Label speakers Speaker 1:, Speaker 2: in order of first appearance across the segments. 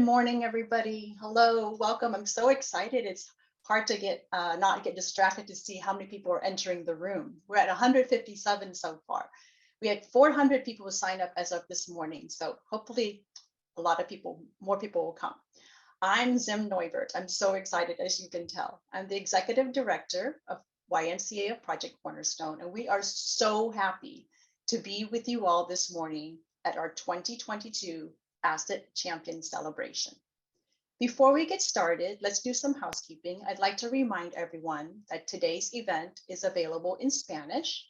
Speaker 1: morning, everybody. Hello, welcome. I'm so excited. It's hard to get not get distracted to see how many people are entering the room. We're at 157 so far. We had 400 people who signed up as of this morning. So hopefully a lot of people, more people will come. I'm Zim Neubert. I'm so excited, as you can tell. I'm the executive director of YMCA of Project Cornerstone, and we are so happy to be with you all this morning at our 2022 Asset Champion Celebration. Before we get started, let's do some housekeeping. I'd like to remind everyone that today's event is available in Spanish.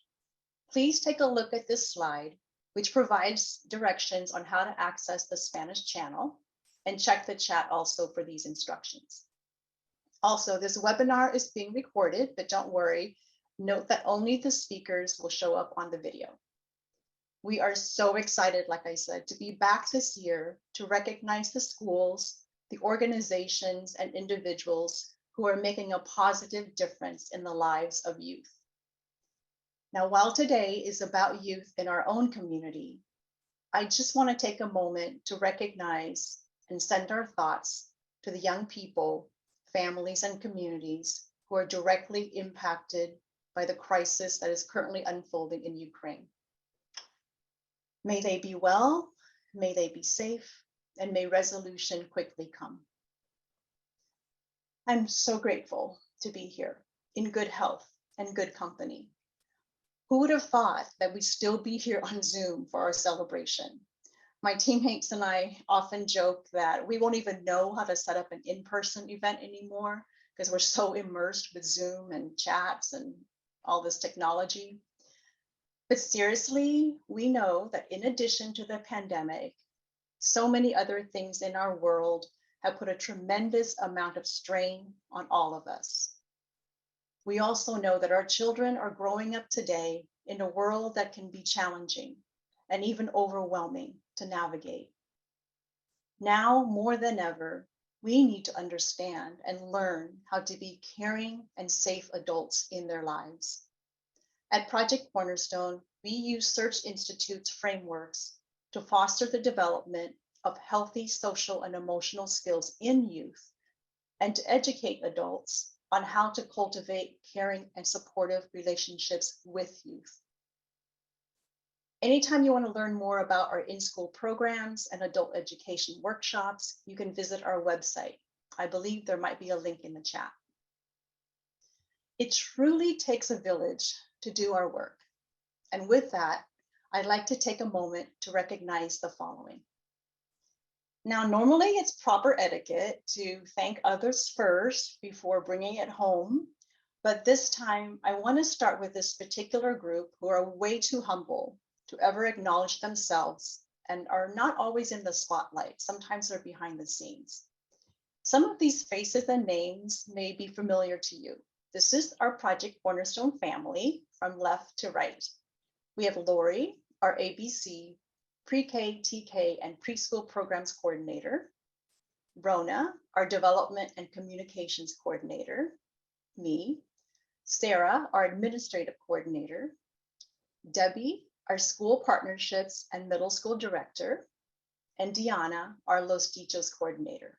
Speaker 1: Please take a look at this slide, which provides directions on how to access the Spanish channel, and check the chat also for these instructions. Also, this webinar is being recorded, but don't worry, note that only the speakers will show up on the video. We are so excited, like I said, to be back this year to recognize the schools, the organizations, and individuals who are making a positive difference in the lives of youth. Now, while today is about youth in our own community, I just want to take a moment to recognize and send our thoughts to the young people, families, and communities who are directly impacted by the crisis that is currently unfolding in Ukraine. May they be well, may they be safe, and may resolution quickly come. I'm so grateful to be here in good health and good company. Who would have thought that we'd still be here on Zoom for our celebration? My teammates and I often joke that we won't even know how to set up an in-person event anymore because we're so immersed with Zoom and chats and all this technology. But seriously, we know that in addition to the pandemic, so many other things in our world have put a tremendous amount of strain on all of us. We also know that our children are growing up today in a world that can be challenging and even overwhelming to navigate. Now more than ever, we need to understand and learn how to be caring and safe adults in their lives. At Project Cornerstone, we use Search Institute's frameworks to foster the development of healthy social and emotional skills in youth and to educate adults on how to cultivate caring and supportive relationships with youth. Anytime you want to learn more about our in-school programs and adult education workshops, you can visit our website. I believe there might be a link in the chat. It truly takes a village to do our work. And with that, I'd like to take a moment to recognize the following. Now, normally it's proper etiquette to thank others first before bringing it home. But this time, I want to start with this particular group who are way too humble to ever acknowledge themselves and are not always in the spotlight. Sometimes they're behind the scenes. Some of these faces and names may be familiar to you. This is our Project Cornerstone family from left to right. We have Lori, our ABC, Pre-K, TK, and Preschool Programs Coordinator. Rona, our Development and Communications Coordinator. Me. Sarah, our Administrative Coordinator. Debbie, our School Partnerships and Middle School Director. And Diana, our Los Dichos Coordinator.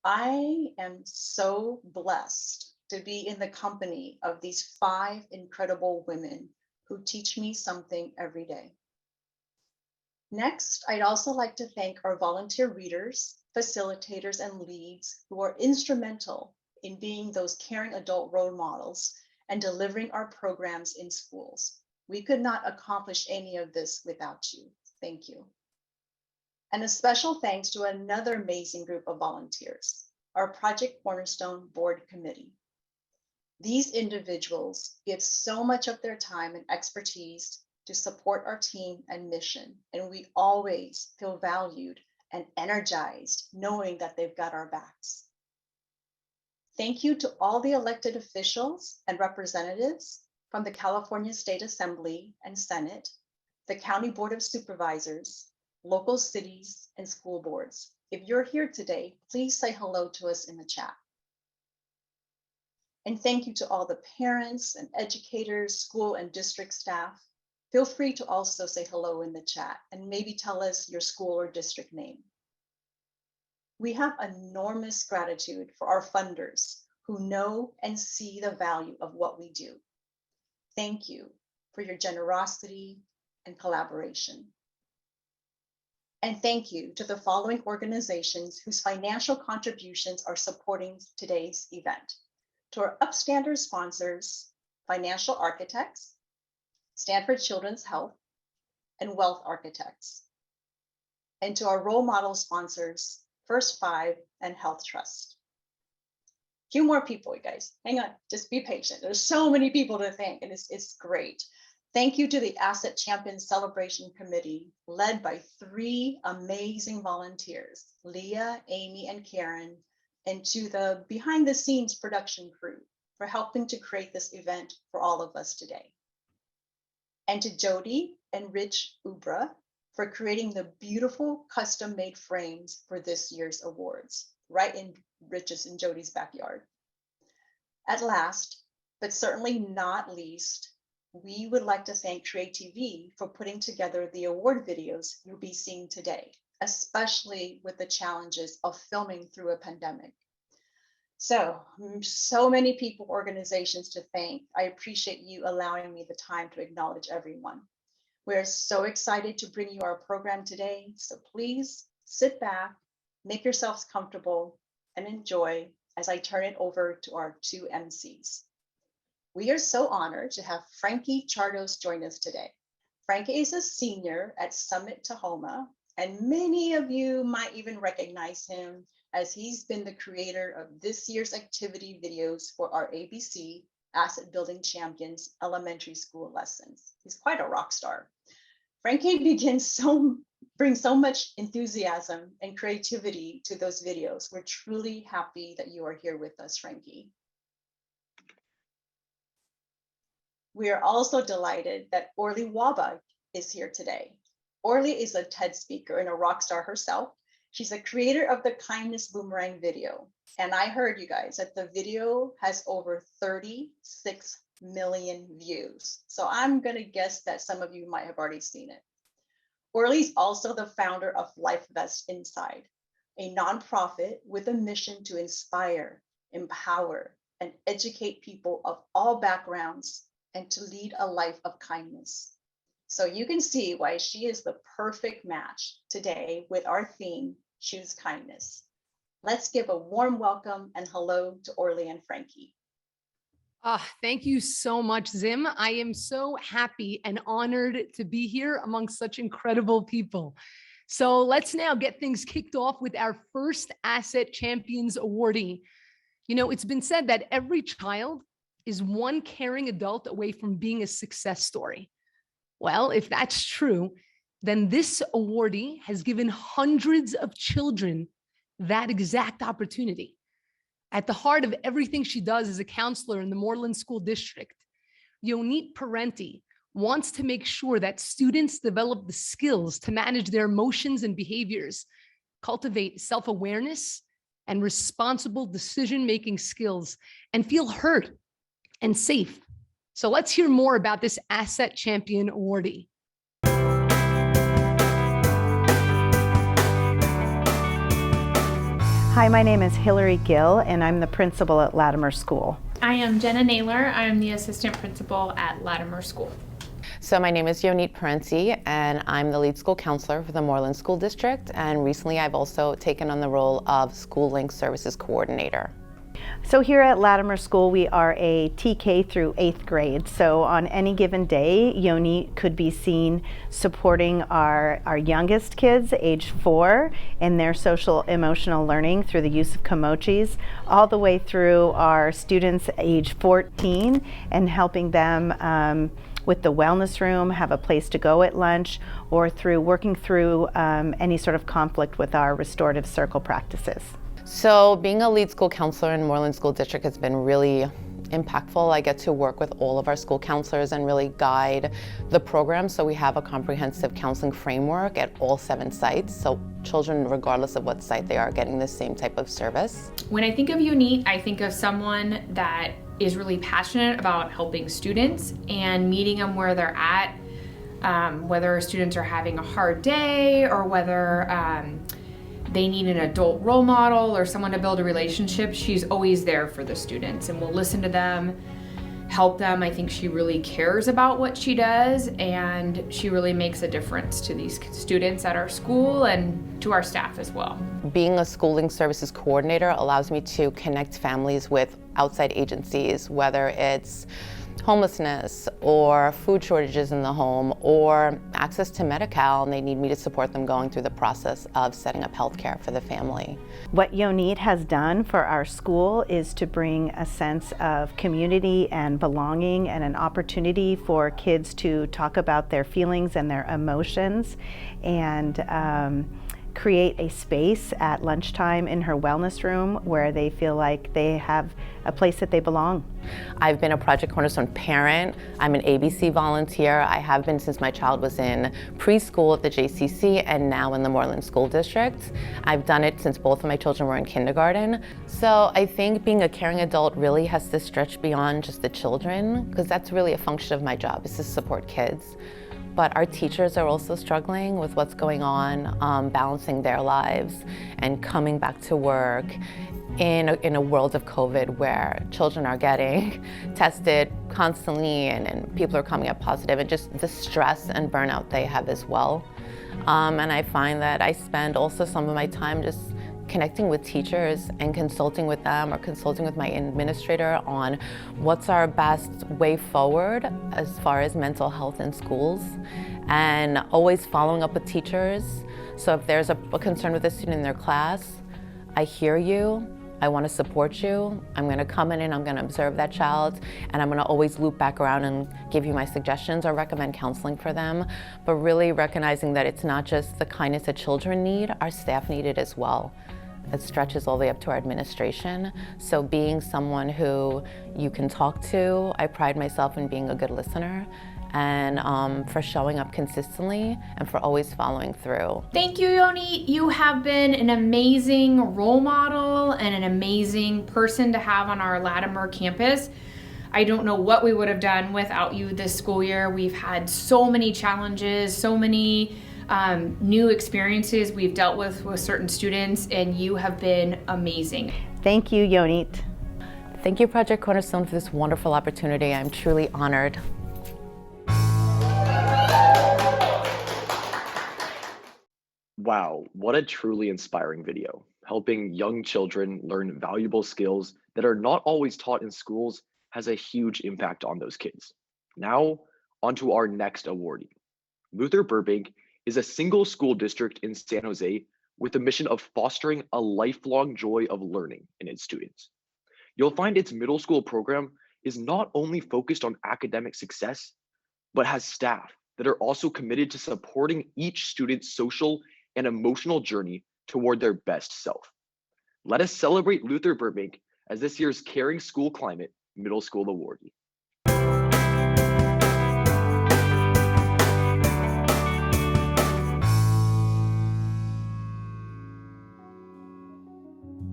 Speaker 1: I am so blessed to be in the company of these 5 incredible women who teach me something every day. Next, I'd also like to thank our volunteer readers, facilitators, and leads who are instrumental in being those caring adult role models and delivering our programs in schools. We could not accomplish any of this without you. Thank you. And a special thanks to another amazing group of volunteers, our Project Cornerstone Board Committee. These individuals give so much of their time and expertise to support our team and mission, and we always feel valued and energized knowing that they've got our backs. Thank you to all the elected officials and representatives from the California State Assembly and Senate, the County Board of Supervisors, local cities, and school boards. If you're here today, please say hello to us in the chat. And thank you to all the parents and educators, school and district staff. Feel free to also say hello in the chat and maybe tell us your school or district name. We have enormous gratitude for our funders who know and see the value of what we do. Thank you for your generosity and collaboration. And thank you to the following organizations whose financial contributions are supporting today's event. To our upstander sponsors, Financial Architects, Stanford Children's Health, and Wealth Architects. And to our role model sponsors, First Five and Health Trust. A few more people, you guys. Hang on, just be patient. There's so many people to thank, and it's great. Thank you to the Asset Champions Celebration Committee, led by 3 amazing volunteers, Leah, Amy, and Karen, and to the behind the scenes production crew for helping to create this event for all of us today. And to Jody and Rich Ubra for creating the beautiful custom made frames for this year's awards, right in Rich's and Jody's backyard. At last, but certainly not least, we would like to thank CreateTV for putting together the award videos you'll be seeing today, especially with the challenges of filming through a pandemic. So many people, organizations to thank. I appreciate you allowing me the time to acknowledge everyone. We're so excited to bring you our program today. So please sit back, make yourselves comfortable, and enjoy as I turn it over to our 2 MCs. We are so honored to have Frankie Chardos join us today. Frankie is a senior at Summit Tahoma, and many of you might even recognize him as he's been the creator of this year's activity videos for our ABC Asset Building Champions elementary school lessons. He's quite a rock star. Frankie brings so much enthusiasm and creativity to those videos. We're truly happy that you are here with us, Frankie. We are also delighted that Orly Waba is here today. Orly is a TED speaker and a rock star herself. She's a creator of the Kindness Boomerang video. And I heard, you guys, that the video has over 36 million views. So I'm gonna guess that some of you might have already seen it. Orly's also the founder of LifeVest Inside, a nonprofit with a mission to inspire, empower, and educate people of all backgrounds and to lead a life of kindness. So you can see why she is the perfect match today with our theme, Choose Kindness. Let's give a warm welcome and hello to Orly and Frankie.
Speaker 2: Thank you so much, Zim. I am so happy and honored to be here among such incredible people. So let's now get things kicked off with our first Asset Champions awardee. You know, it's been said that every child is one caring adult away from being a success story. Well, if that's true, then this awardee has given hundreds of children that exact opportunity. At the heart of everything she does as a counselor in the Moreland School District, Yonit Parenti wants to make sure that students develop the skills to manage their emotions and behaviors, cultivate self-awareness and responsible decision-making skills, and feel heard and safe. So let's hear more about this Asset Champion awardee.
Speaker 3: Hi, my name is Hillary Gill, and I'm the principal at Latimer School.
Speaker 4: I am Jenna Naylor. I'm the assistant principal at Latimer School.
Speaker 5: So my name is Yonit Parenti, and I'm the lead school counselor for the Moreland School District, and recently I've also taken on the role of School Link Services Coordinator.
Speaker 3: So here at Latimer School, we are a TK through 8th grade. So on any given day, Yoni could be seen supporting our youngest kids, age 4, in their social emotional learning through the use of Komochis, all the way through our students age 14 and helping them with the wellness room, have a place to go at lunch, or through working through any sort of conflict with our restorative circle practices.
Speaker 5: So being a lead school counselor in Moreland School District has been really impactful. I get to work with all of our school counselors and really guide the program. So we have a comprehensive counseling framework at all 7 sites. So children, regardless of what site they are, getting the same type of service.
Speaker 4: When I think of Yonit, I think of someone that is really passionate about helping students and meeting them where they're at, whether students are having a hard day or whether they need an adult role model or someone to build a relationship, she's always there for the students and will listen to them, help them. I think she really cares about what she does, and she really makes a difference to these students at our school and to our staff as well.
Speaker 5: Being a schooling services coordinator allows me to connect families with outside agencies, whether it's homelessness or food shortages in the home or access to Medi-Cal, and they need me to support them going through the process of setting up healthcare for the family.
Speaker 3: What Yonit has done for our school is to bring a sense of community and belonging and an opportunity for kids to talk about their feelings and their emotions, and create a space at lunchtime in her wellness room where they feel like they have a place that they belong.
Speaker 5: I've been a Project Cornerstone parent. I'm an ABC volunteer. I have been since my child was in preschool at the JCC and now in the Moreland School District. I've done it since both of my children were in kindergarten. So I think being a caring adult really has to stretch beyond just the children, because that's really a function of my job, is to support kids. But our teachers are also struggling with what's going on, balancing their lives and coming back to work in a world of COVID where children are getting tested constantly and people are coming up positive, and just the stress and burnout they have as well. And I find that I spend also some of my time just connecting with teachers and consulting with them or consulting with my administrator on what's our best way forward as far as mental health in schools, and always following up with teachers. So if there's a concern with a student in their class, I hear you, I want to support you, I'm going to come in and I'm going to observe that child, and I'm going to always loop back around and give you my suggestions or recommend counseling for them. But really recognizing that it's not just the kindness that children need, our staff need it as well. It stretches all the way up to our administration. So being someone who you can talk to, I pride myself in being a good listener, and for showing up consistently and for always following through.
Speaker 4: Thank you, Yonit. You have been an amazing role model and an amazing person to have on our Latimer campus. I don't know what we would have done without you this school year. We've had so many challenges, so many new experiences we've dealt with certain students, and you have been amazing.
Speaker 3: Thank you, Yonit.
Speaker 5: Thank you, Project Cornerstone, for this wonderful opportunity. I'm truly honored.
Speaker 6: Wow, what a truly inspiring video, helping young children learn valuable skills that are not always taught in schools has a huge impact on those kids. Now, on to our next awardee. Luther Burbank is a single school district in San Jose with a mission of fostering a lifelong joy of learning in its students. You'll find its middle school program is not only focused on academic success, but has staff that are also committed to supporting each student's social and emotional journey toward their best self. Let us celebrate Luther Burbank as this year's Caring School Climate Middle School Awardee.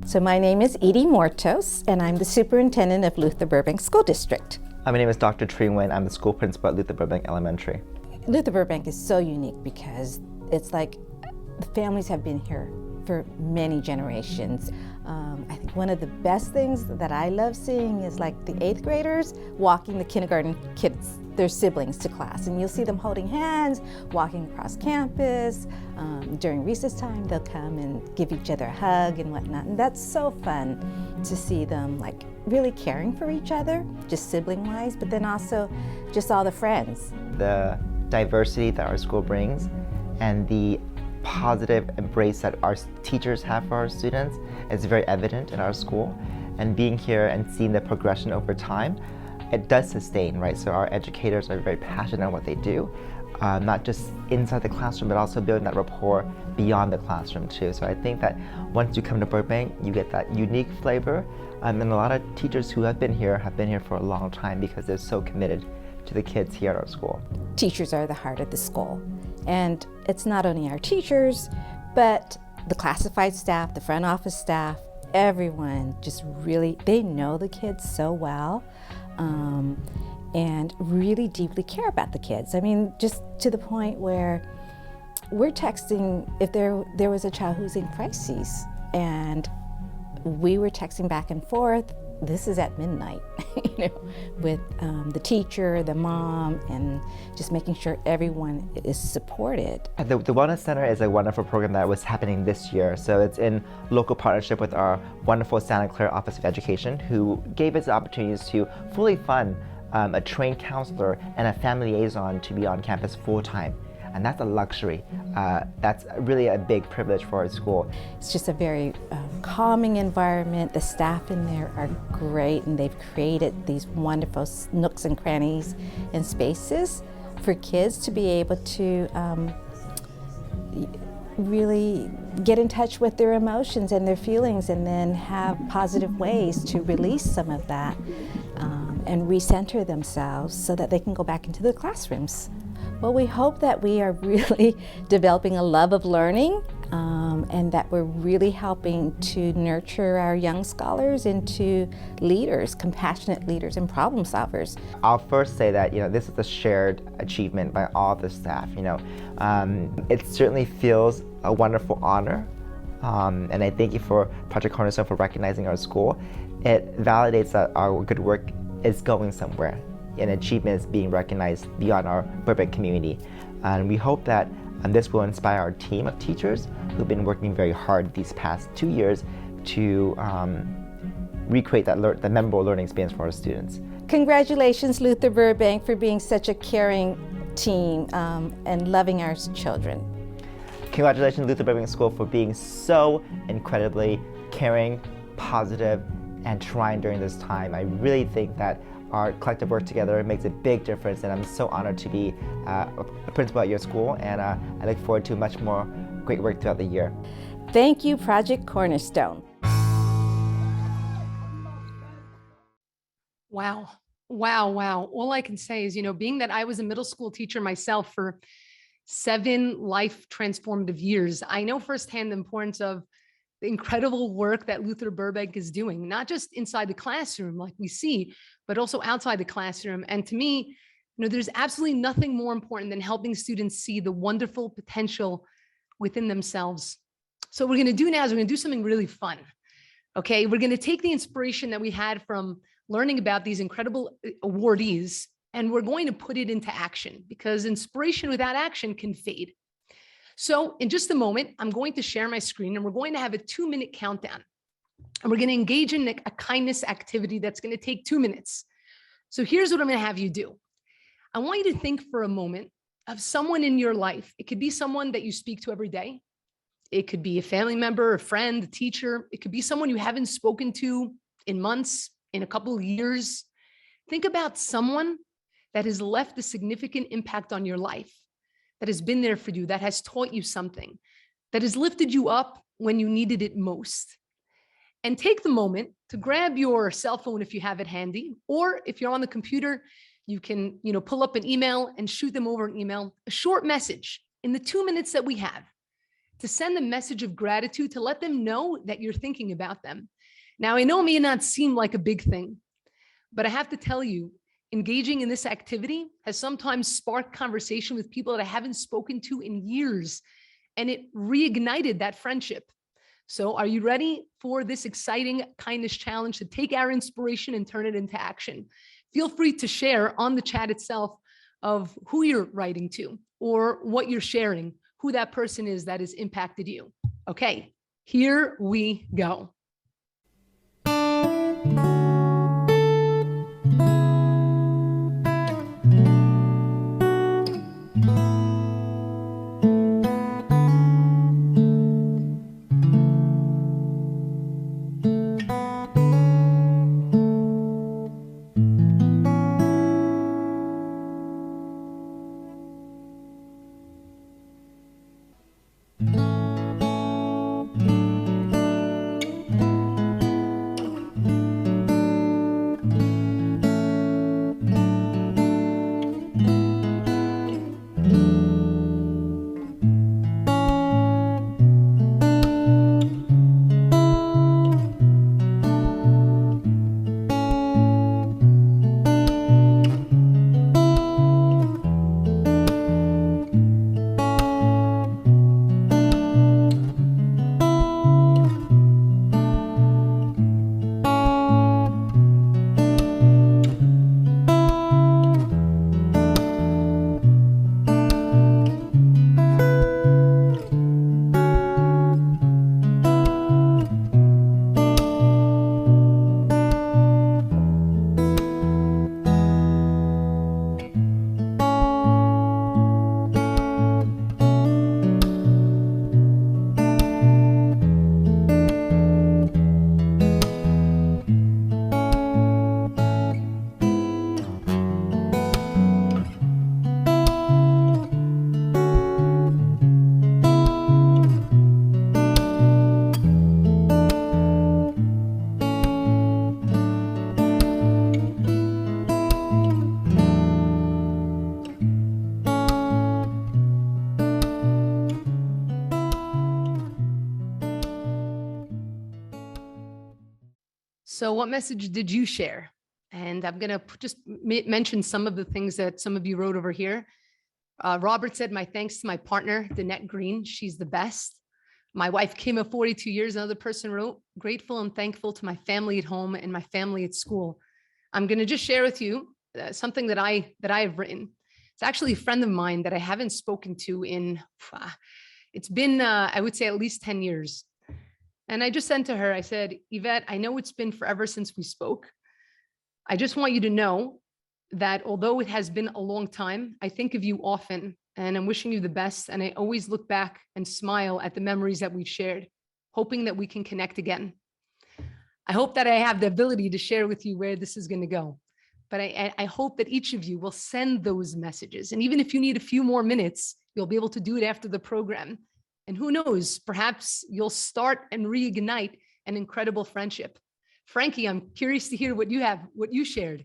Speaker 7: So my name is Edie Mortos, and I'm the superintendent of Luther Burbank School District.
Speaker 8: My name is Dr. Tree Nguyen. I'm the school principal at Luther Burbank Elementary.
Speaker 7: Luther Burbank is so unique because it's like the families have been here for many generations. I think one of the best things that I love seeing is like the 8th graders walking the kindergarten kids, their siblings, to class. And you'll see them holding hands, walking across campus. During recess time, they'll come and give each other a hug and whatnot. And that's so fun to see them like really caring for each other, just sibling-wise, but then also just all the friends.
Speaker 8: The diversity that our school brings and the positive embrace that our teachers have for our students is very evident in our school. And being here and seeing the progression over time, it does sustain, right? So our educators are very passionate on what they do, not just inside the classroom, but also building that rapport beyond the classroom too. So I think that once you come to Burbank, you get that unique flavor. And a lot of teachers who have been here for a long time because they're so committed to the kids here at our school.
Speaker 7: Teachers are the heart of the school. And it's not only our teachers, but the classified staff, the front office staff, everyone just really, they know the kids so well, and really deeply care about the kids. I mean, just to the point where we're texting if there was a child who's in crises, and we were texting back and forth. This is at midnight, with the teacher, the mom, and just making sure everyone is supported.
Speaker 8: The Wellness Center is a wonderful program that was happening this year. So it's in local partnership with our wonderful Santa Clara Office of Education, who gave us the opportunities to fully fund a trained counselor and a family liaison to be on campus full-time. And that's a luxury. That's really a big privilege for our school.
Speaker 7: It's just a very calming environment. The staff in there are great, and they've created these wonderful nooks and crannies and spaces for kids to be able to really get in touch with their emotions and their feelings, and then have positive ways to release some of that and recenter themselves so that they can go back into the classrooms. Well, we hope that we are really developing a love of learning, and that we're really helping to nurture our young scholars into leaders, compassionate leaders and problem solvers.
Speaker 8: I'll first say that this is a shared achievement by all the staff. It certainly feels a wonderful honor, and I thank you for Project Cornerstone for recognizing our school. It validates that our good work is going somewhere, and achievement is being recognized beyond our Burbank community. And we hope that this will inspire our team of teachers who've been working very hard these past 2 years to recreate that memorable learning experience for our students.
Speaker 7: Congratulations, Luther Burbank, for being such a caring team and loving our children.
Speaker 8: Congratulations, Luther Burbank School, for being so incredibly caring, positive, and trying during this time. I really think that our collective work together makes a big difference, and I'm so honored to be a principal at your school, and I look forward to much more great work throughout the year.
Speaker 7: Thank you, Project Cornerstone.
Speaker 2: Wow. Wow. Wow. All I can say is, being that I was a middle school teacher myself for 7 life transformative years, I know firsthand the importance of the incredible work that Luther Burbank is doing, not just inside the classroom like we see, but also outside the classroom. And to me, there's absolutely nothing more important than helping students see the wonderful potential within themselves. So what we're going to do now is we're going to do something really fun. Okay, we're going to take the inspiration that we had from learning about these incredible awardees, and we're going to put it into action, because inspiration without action can fade. So in just a moment, I'm going to share my screen, and we're going to have a 2-minute countdown. And we're going to engage in a kindness activity that's going to take 2 minutes. So here's what I'm going to have you do. I want you to think for a moment of someone in your life. It could be someone that you speak to every day. It could be a family member, a friend, a teacher. It could be someone you haven't spoken to in months, in a couple of years. Think about someone that has left a significant impact on your life, that has been there for you, that has taught you something, that has lifted you up when you needed it most. And take the moment to grab your cell phone if you have it handy, or if you're on the computer, you can, pull up an email and shoot them over an email, a short message in the 2 minutes that we have, to send a message of gratitude, to let them know that you're thinking about them. Now, I know it may not seem like a big thing, but I have to tell you, engaging in this activity has sometimes sparked conversation with people that I haven't spoken to in years, and it reignited that friendship. So are you ready for this exciting kindness challenge to take our inspiration and turn it into action? Feel free to share on the chat itself of who you're writing to or what you're sharing, who that person is that has impacted you. Okay, here we go. So what message did you share? And I'm going to just mention some of the things that some of you wrote over here. Robert said, my thanks to my partner, Danette Green. She's the best. My wife, Kim, of 42 years. Another person wrote, grateful and thankful to my family at home and my family at school. I'm going to just share with you something that I have written. It's actually a friend of mine that I haven't spoken to in, it's been, I would say, at least 10 years. And I just sent to her, I said, Yvette, I know it's been forever since we spoke. I just want you to know that although it has been a long time, I think of you often and I'm wishing you the best. And I always look back and smile at the memories that we've shared, hoping that we can connect again. I hope that I have the ability to share with you where this is going to go. But I hope that each of you will send those messages. And even if you need a few more minutes, you'll be able to do it after the program. And who knows, perhaps you'll start and reignite an incredible friendship. Frankie, I'm curious to hear what you shared.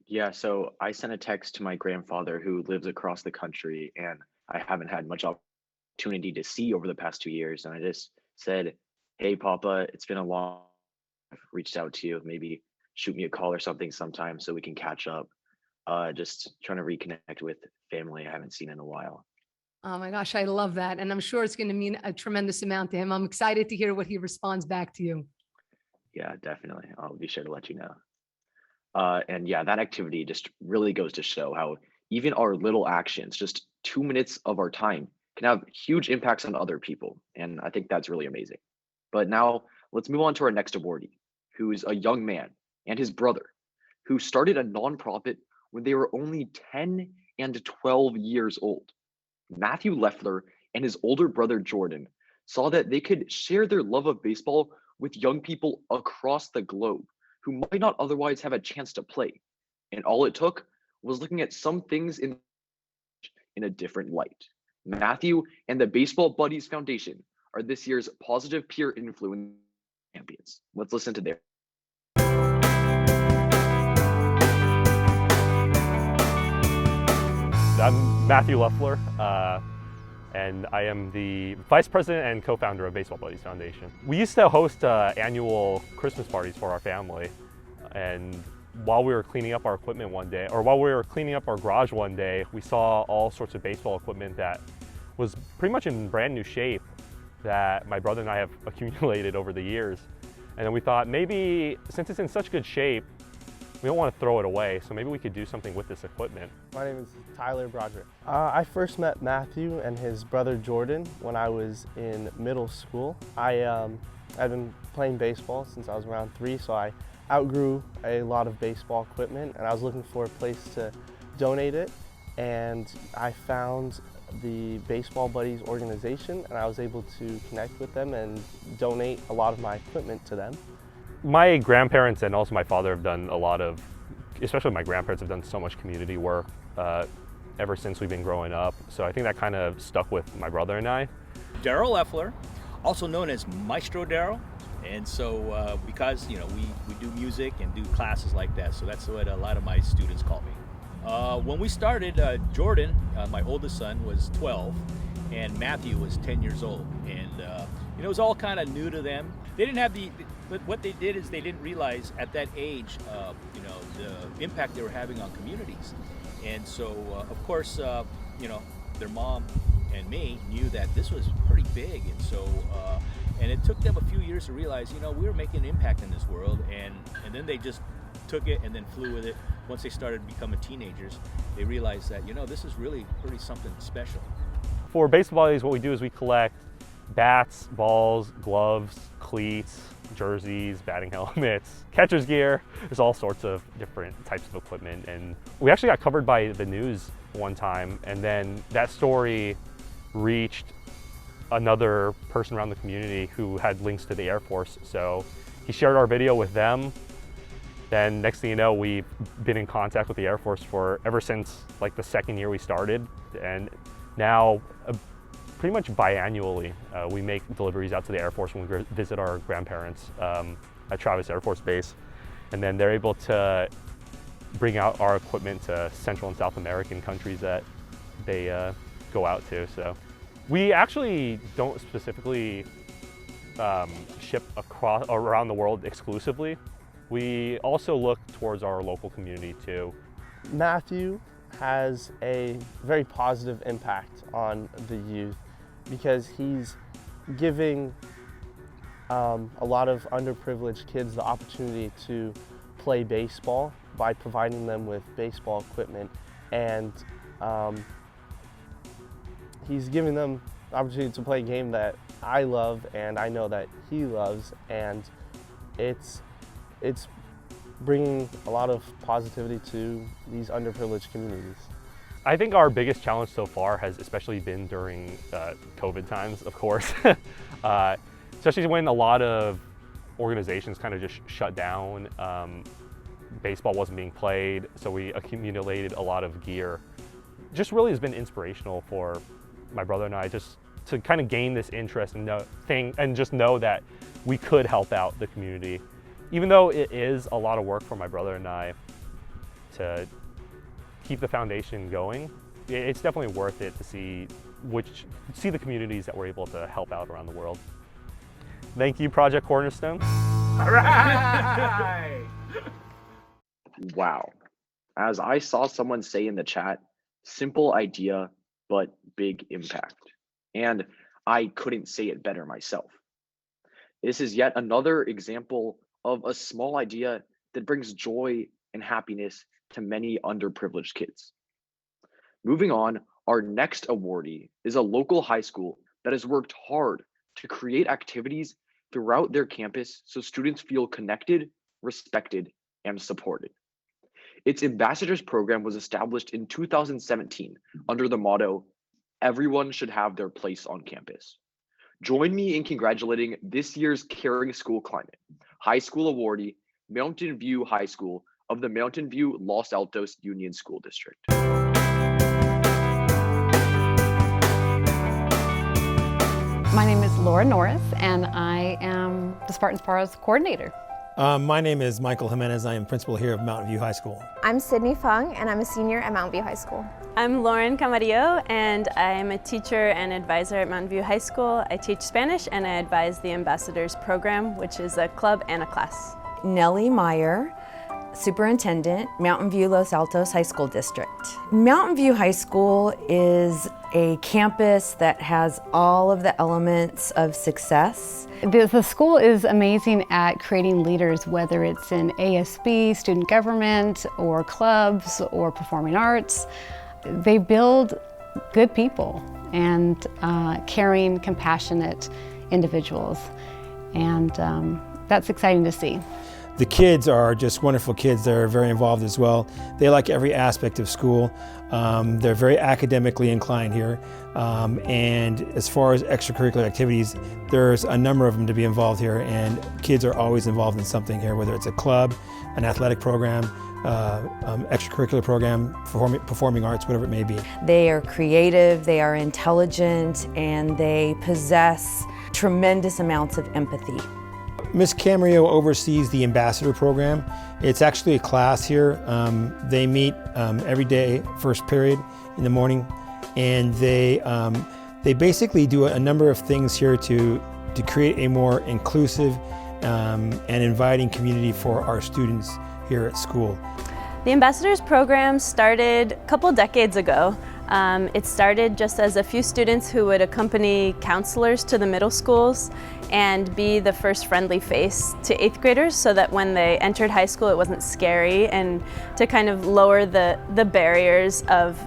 Speaker 6: Yeah, so I sent a text to my grandfather who lives across the country and I haven't had much opportunity to see over the past 2 years. And I just said, hey, Papa, it's been a long, I've reached out to you, maybe shoot me a call or something sometime so we can catch up. Just trying to reconnect with family I haven't seen in a while.
Speaker 2: Oh my gosh, I love that. And I'm sure it's going to mean a tremendous amount to him. I'm excited to hear what he responds back to you.
Speaker 6: Yeah, definitely. I'll be sure to let you know. And yeah, that activity just really goes to show how even our little actions, just 2 minutes of our time, can have huge impacts on other people. And I think that's really amazing. But now let's move on to our next awardee, who is a young man and his brother, who started a nonprofit when they were only 10 and 12 years old. Matthew Leffler and his older brother Jordan saw that they could share their love of baseball with young people across the globe who might not otherwise have a chance to play. And all it took was looking at some things in a different light. Matthew and the Baseball Buddies Foundation are this year's Positive Peer Influence champions. Let's listen to their.
Speaker 9: I'm Matthew Leffler, and I am the Vice President and co-founder of Baseball Buddies Foundation. We used to host annual Christmas parties for our family, and while we were cleaning up our equipment one day, or while we were cleaning up our garage one day, we saw all sorts of baseball equipment that was pretty much in brand new shape that my brother and I have accumulated over the years. And then we thought, maybe since it's in such good shape, we don't want to throw it away, so maybe we could do something with this equipment.
Speaker 10: My name is Tyler Broderick. I first met Matthew and his brother Jordan when I was in middle school. I've been playing baseball since I was around 3, so I outgrew a lot of baseball equipment and I was looking for a place to donate it, and I found the Baseball Buddies organization and I was able to connect with them and donate a lot of my equipment to them.
Speaker 9: My grandparents and also my father have done a lot of, especially my grandparents have done so much community work ever since we've been growing up. So I think that kind of stuck with my brother and I.
Speaker 11: Daryl Leffler, also known as Maestro Daryl. And so because, you know, we do music and do classes like that, so that's what a lot of my students call me. When we started, Jordan, my oldest son, was 12 and Matthew was 10 years old. And you know, it was all kind of new to them. They didn't have but what they did is they didn't realize at that age, you know, the impact they were having on communities. And so, of course, you know, their mom and me knew that this was pretty big. And so, and it took them a few years to realize, you know, we were making an impact in this world. And then they just took it and then flew with it. Once they started becoming teenagers, they realized that, you know, this is really pretty something special.
Speaker 9: For Baseball Buddies, what we do is we collect bats, balls, gloves, cleats, jerseys, batting helmets, catcher's gear. There's all sorts of different types of equipment. And we actually got covered by the news one time, and then that story reached another person around the community who had links to the Air Force. So he shared our video with them. Then next thing you know, we've been in contact with the Air Force for ever since like the second year we started. And now pretty much biannually, we make deliveries out to the Air Force when we visit our grandparents at Travis Air Force Base. And then they're able to bring out our equipment to Central and South American countries that they go out to. So we actually don't specifically ship around the world exclusively. We also look towards our local community too.
Speaker 10: Matthew has a very positive impact on the youth because he's giving a lot of underprivileged kids the opportunity to play baseball by providing them with baseball equipment, and he's giving them the opportunity to play a game that I love and I know that he loves, and it's bringing a lot of positivity to these underprivileged communities.
Speaker 9: I think our biggest challenge so far has especially been during COVID times, of course. Especially when a lot of organizations kind of just shut down. Baseball wasn't being played, so we accumulated a lot of gear. Just really has been inspirational for my brother and I, just to kind of gain this interest and just know that we could help out the community. Even though it is a lot of work for my brother and I to keep the foundation going, it's definitely worth it to see the communities that we're able to help out around the world. Thank you, Project Cornerstone.
Speaker 6: All right. Wow. As I saw someone say in the chat, simple idea, but big impact. And I couldn't say it better myself. This is yet another example of a small idea that brings joy and happiness to many underprivileged kids. Moving on, our next awardee is a local high school that has worked hard to create activities throughout their campus so students feel connected, respected, and supported. Its ambassadors program was established in 2017 under the motto, "Everyone should have their place on campus." Join me in congratulating this year's Caring School Climate High School awardee, Mountain View High School of the Mountain View Los Altos Union School District.
Speaker 12: My name is Laura Norris, and I am the Spartans Paras coordinator.
Speaker 13: My name is Michael Jimenez. I am principal here of Mountain View High School.
Speaker 14: I'm Sydney Fung, and I'm a senior at Mountain View High School.
Speaker 15: I'm Lauren Camarillo, and I'm a teacher and advisor at Mountain View High School. I teach Spanish, and I advise the Ambassadors Program, which is a club and a class.
Speaker 16: Nellie Meyer, Superintendent, Mountain View Los Altos High School District. Mountain View High School is a campus that has all of the elements of success.
Speaker 12: The school is amazing at creating leaders, whether it's in ASB, student government, or clubs, or performing arts. They build good people and caring, compassionate individuals. And that's exciting to see.
Speaker 13: The kids are just wonderful kids. They're very involved as well. They like every aspect of school. They're very academically inclined here. And as far as extracurricular activities, there's a number of them to be involved here, and kids are always involved in something here, whether it's a club, an athletic program, extracurricular program, performing arts, whatever it may be.
Speaker 16: They are creative, they are intelligent, and they possess tremendous amounts of empathy.
Speaker 13: Ms. Camarillo oversees the ambassador program. It's actually a class here. They meet every day, first period in the morning, and they basically do a number of things here to create a more inclusive and inviting community for our students here at school.
Speaker 15: The Ambassadors Program started a couple decades ago. It started just as a few students who would accompany counselors to the middle schools and be the first friendly face to 8th graders so that when they entered high school it wasn't scary, and to kind of lower the barriers of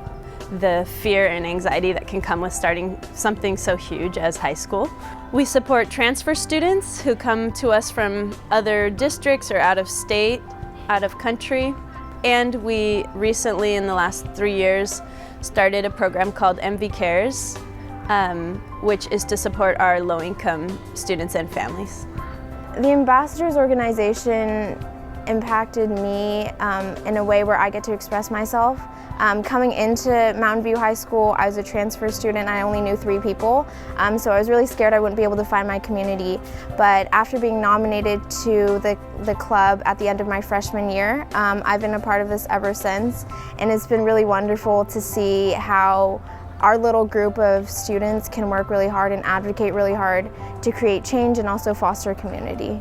Speaker 15: the fear and anxiety that can come with starting something so huge as high school. We support transfer students who come to us from other districts or out of state, out of country, and we recently, in the last 3 years, started a program called MV Cares, which is to support our low-income students and families.
Speaker 14: The Ambassadors organization impacted me in a way where I get to express myself. Coming into Mountain View High School, I was a transfer student. I only knew 3 people, so I was really scared I wouldn't be able to find my community. But after being nominated to the club at the end of my freshman year, I've been a part of this ever since, and it's been really wonderful to see how our little group of students can work really hard and advocate really hard to create change and also foster community.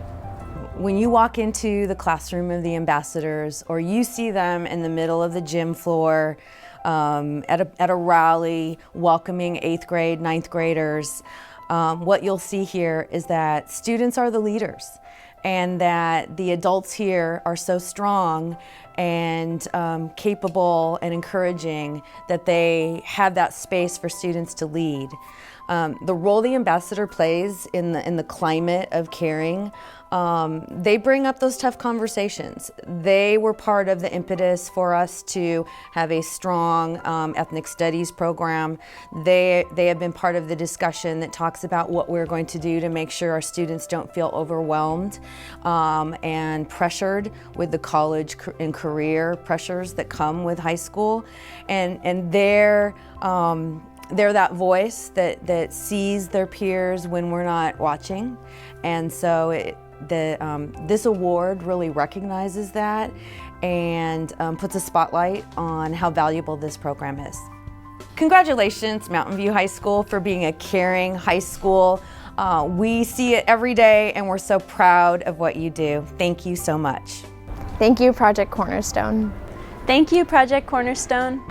Speaker 16: When you walk into the classroom of the ambassadors, or you see them in the middle of the gym floor at a rally welcoming 8th grade, 9th graders, what you'll see here is that students are the leaders, and that the adults here are so strong and capable and encouraging that they have that space for students to lead. The role the ambassador plays in the climate of caring, they bring up those tough conversations. They were part of the impetus for us to have a strong ethnic studies program. They have been part of the discussion that talks about what we're going to do to make sure our students don't feel overwhelmed and pressured with the college and career pressures that come with high school. And they're that voice that sees their peers when we're not watching. And so this award really recognizes that and puts a spotlight on how valuable this program is. Congratulations, Mountain View High School, for being a caring high school. We see it every day and we're so proud of what you do. Thank you so much.
Speaker 14: Thank you, Project Cornerstone.
Speaker 15: Thank you, Project Cornerstone.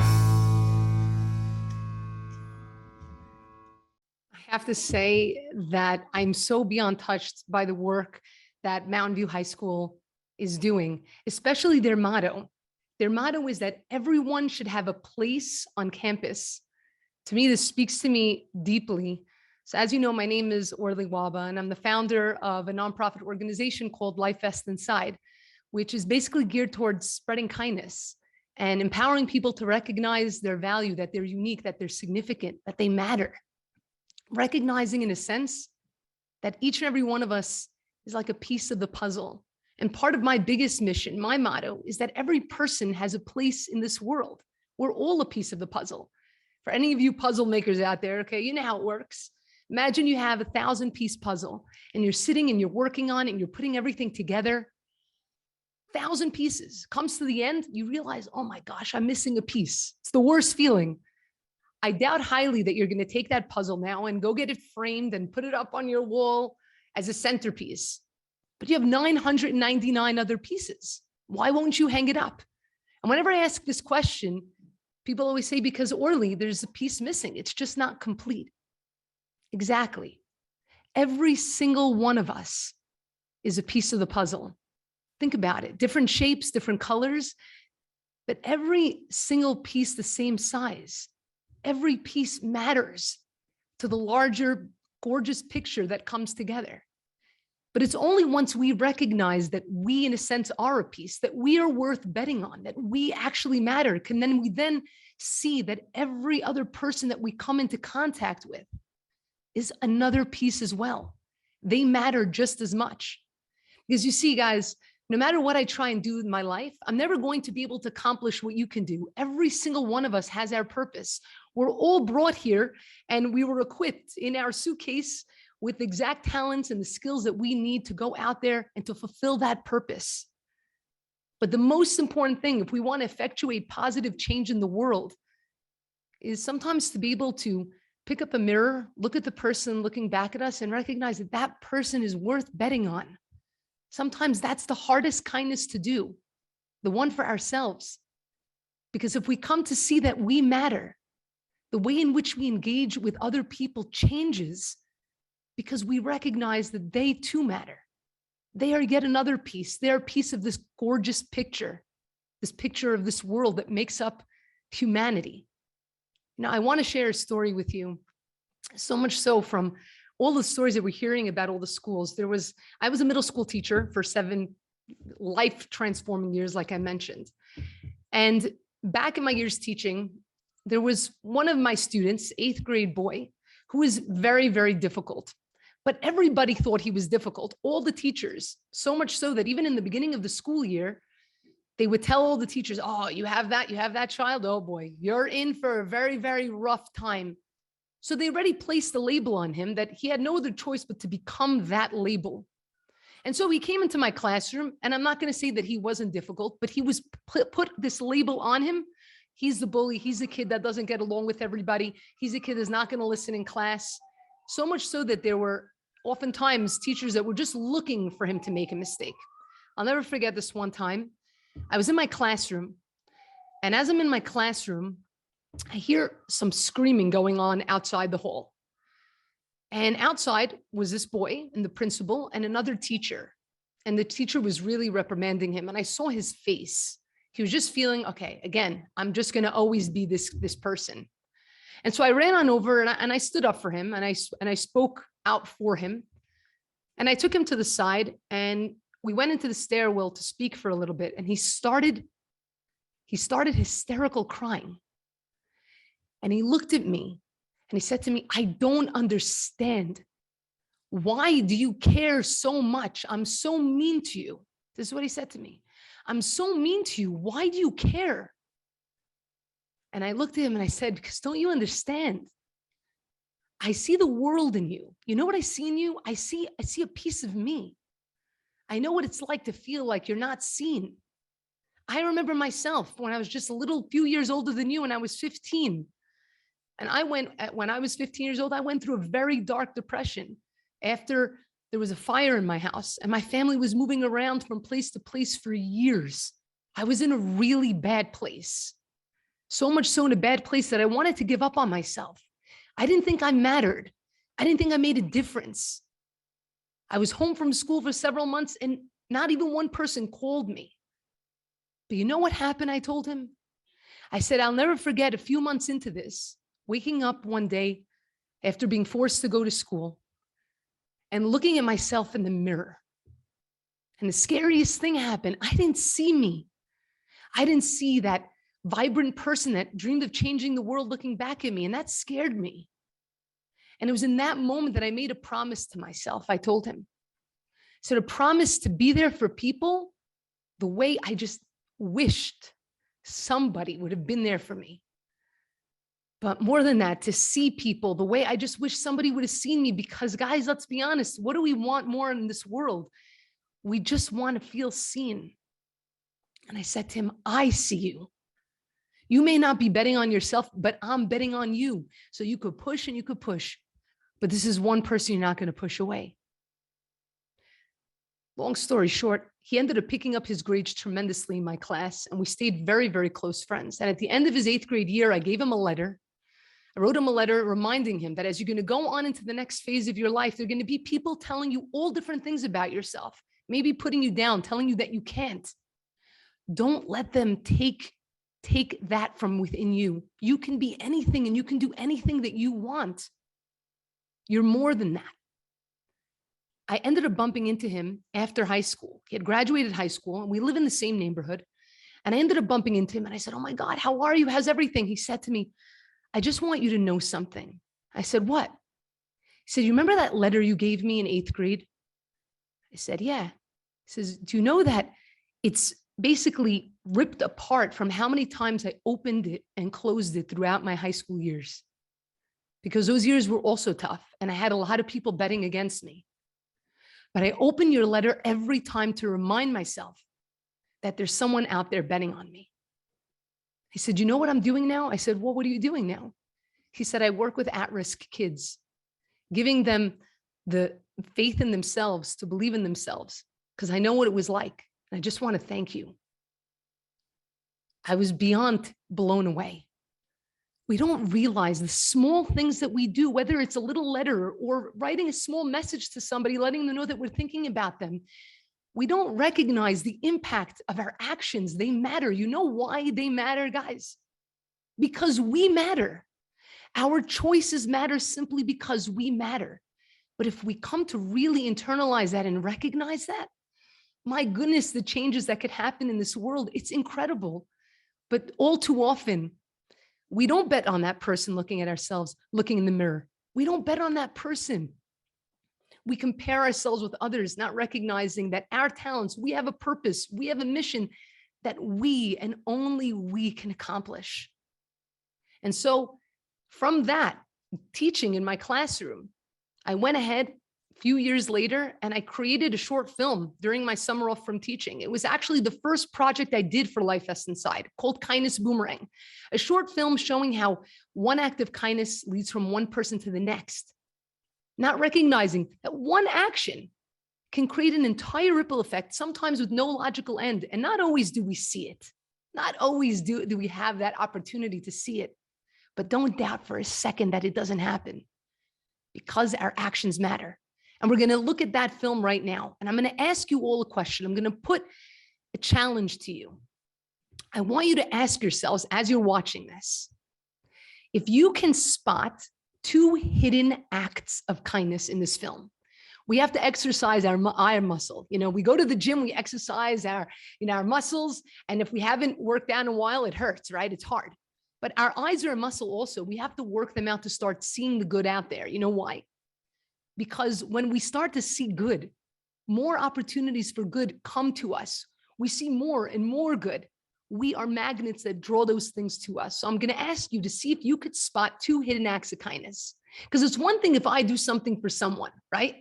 Speaker 2: I have to say that I'm so beyond touched by the work that Mountain View High School is doing, especially their motto. Their motto is that everyone should have a place on campus. To me, this speaks to me deeply. So as you know, my name is Orly Waba, and I'm the founder of a nonprofit organization called Life Vest Inside, which is basically geared towards spreading kindness and empowering people to recognize their value, that they're unique, that they're significant, that they matter. Recognizing, in a sense, that each and every one of us is like a piece of the puzzle. And part of my biggest mission, my motto, is that every person has a place in this world. We're all a piece of the puzzle. For any of you puzzle makers out there, okay, you know how it works. Imagine you have a 1,000-piece puzzle and you're sitting and you're working on it and you're putting everything together. 1,000 pieces. Comes to the end, you realize, oh my gosh, I'm missing a piece. It's the worst feeling. I doubt highly that you're going to take that puzzle now and go get it framed and put it up on your wall as a centerpiece. But you have 999 other pieces. Why won't you hang it up? And whenever I ask this question, people always say, because Orly, there's a piece missing. It's just not complete. Exactly. Every single one of us is a piece of the puzzle. Think about it. Different shapes, different colors, but every single piece the same size. Every piece matters to the larger, gorgeous picture that comes together. But it's only once we recognize that we, in a sense, are a piece, that we are worth betting on, that we actually matter, can we then see that every other person that we come into contact with is another piece as well. They matter just as much. Because you see, guys, no matter what I try and do in my life, I'm never going to be able to accomplish what you can do. Every single one of us has our purpose. We're all brought here and we were equipped in our suitcase with exact talents and the skills that we need to go out there and to fulfill that purpose. But the most important thing, if we want to effectuate positive change in the world, is sometimes to be able to pick up a mirror, look at the person looking back at us and recognize that that person is worth betting on. Sometimes that's the hardest kindness to do, the one for ourselves. Because if we come to see that we matter, the way in which we engage with other people changes because we recognize that they too matter. They are yet another piece. They're a piece of this gorgeous picture, this picture of this world that makes up humanity. Now, I want to share a story with you, so much so from all the stories that we're hearing about all the schools. I was a middle school teacher for 7 life-transforming years, like I mentioned. And back in my years teaching, there was one of my students, 8th grade boy, who was very, very difficult. But everybody thought he was difficult, all the teachers, so much so that even in the beginning of the school year, they would tell all the teachers, oh, you have that child? Oh boy, you're in for a very, very rough time. So they already placed a label on him that he had no other choice but to become that label. And so he came into my classroom, and I'm not going to say that he wasn't difficult, but he was put this label on him He's the bully. He's the kid that doesn't get along with everybody. He's a kid that's not going to listen in class. So much so that there were oftentimes teachers that were just looking for him to make a mistake. I'll never forget this one time. I was in my classroom, and as I'm in my classroom, I hear some screaming going on outside the hall. And outside was this boy and the principal and another teacher. And the teacher was really reprimanding him. And I saw his face. He was just feeling, okay, again, I'm just going to always be this person. And so I ran on over and I stood up for him and I spoke out for him. And I took him to the side and we went into the stairwell to speak for a little bit. And he started hysterical crying. And he looked at me and he said to me, I don't understand. Why do you care so much? I'm so mean to you. This is what he said to me. I'm so mean to you. Why do you care? And I looked at him and I said, because don't you understand? I see the world in you. You know what I see in you? I see a piece of me. I know what it's like to feel like you're not seen. I remember myself when I was just a few years older than you, and I was 15. And when I was 15 years old, I went through a very dark depression after there was a fire in my house and my family was moving around from place to place for years. I was in a really bad place. So much so in a bad place that I wanted to give up on myself. I didn't think I mattered. I didn't think I made a difference. I was home from school for several months and not even one person called me. But you know what happened? I told him. I said, I'll never forget a few months into this, waking up one day after being forced to go to school and looking at myself in the mirror. And the scariest thing happened. I didn't see me. I didn't see that vibrant person that dreamed of changing the world looking back at me. And that scared me. And it was in that moment that I made a promise to myself. I told him, I said, a promise to be there for people the way I just wished somebody would have been there for me. But more than that, to see people the way I just wish somebody would have seen me, because guys, let's be honest, what do we want more in this world? We just want to feel seen. And I said to him, I see you. You may not be betting on yourself, but I'm betting on you. So you could push and you could push, but this is one person you're not going to push away. Long story short, he ended up picking up his grades tremendously in my class, and we stayed very, very close friends. And at the end of his 8th grade year, I gave him a letter. I wrote him a letter reminding him that as you're going to go on into the next phase of your life, there are going to be people telling you all different things about yourself, maybe putting you down, telling you that you can't. Don't let them take that from within you. You can be anything and you can do anything that you want. You're more than that. I ended up bumping into him after high school. He had graduated high school and we live in the same neighborhood. And I ended up bumping into him and I said, oh my God, how are you? How's everything? He said to me, I just want you to know something. I said, what? He said, you remember that letter you gave me in 8th grade? I said, yeah. He says, do you know that it's basically ripped apart from how many times I opened it and closed it throughout my high school years? Because those years were also tough and I had a lot of people betting against me. But I open your letter every time to remind myself that there's someone out there betting on me. He said, you know what I'm doing now? I said, well, what are you doing now? He said, I work with at-risk kids, giving them the faith in themselves to believe in themselves, because I know what it was like. And I just want to thank you. I was beyond blown away. We don't realize the small things that we do, whether it's a little letter or writing a small message to somebody, letting them know that we're thinking about them. We don't recognize the impact of our actions. They matter. You know why they matter, guys? Because we matter. Our choices matter simply because we matter. But if we come to really internalize that and recognize that, my goodness, the changes that could happen in this world, it's incredible. But all too often, we don't bet on that person looking at ourselves, looking in the mirror. We don't bet on that person. We compare ourselves with others, not recognizing that our talents, we have a purpose, we have a mission that we and only we can accomplish. And so from that teaching in my classroom, I went ahead, a few years later, and I created a short film during my summer off from teaching. It was actually the first project I did for Life Vest Inside, called Kindness Boomerang, a short film showing how one act of kindness leads from one person to the next, not recognizing that one action can create an entire ripple effect, sometimes with no logical end. And not always do we see it. Not always do we have that opportunity to see it. But don't doubt for a second that it doesn't happen, because our actions matter. And we're going to look at that film right now. And I'm going to ask you all a question. I'm going to put a challenge to you. I want you to ask yourselves as you're watching this, if you can spot 2 hidden acts of kindness in this film. We have to exercise our eye muscle. You know, we go to the gym, we exercise our muscles. And if we haven't worked out in a while, it hurts, right? It's hard. But our eyes are a muscle also. We have to work them out to start seeing the good out there. You know why? Because when we start to see good, more opportunities for good come to us. We see more and more good. We are magnets that draw those things to us. So I'm going to ask you to see if you could spot 2 hidden acts of kindness. Because it's one thing if I do something for someone, right?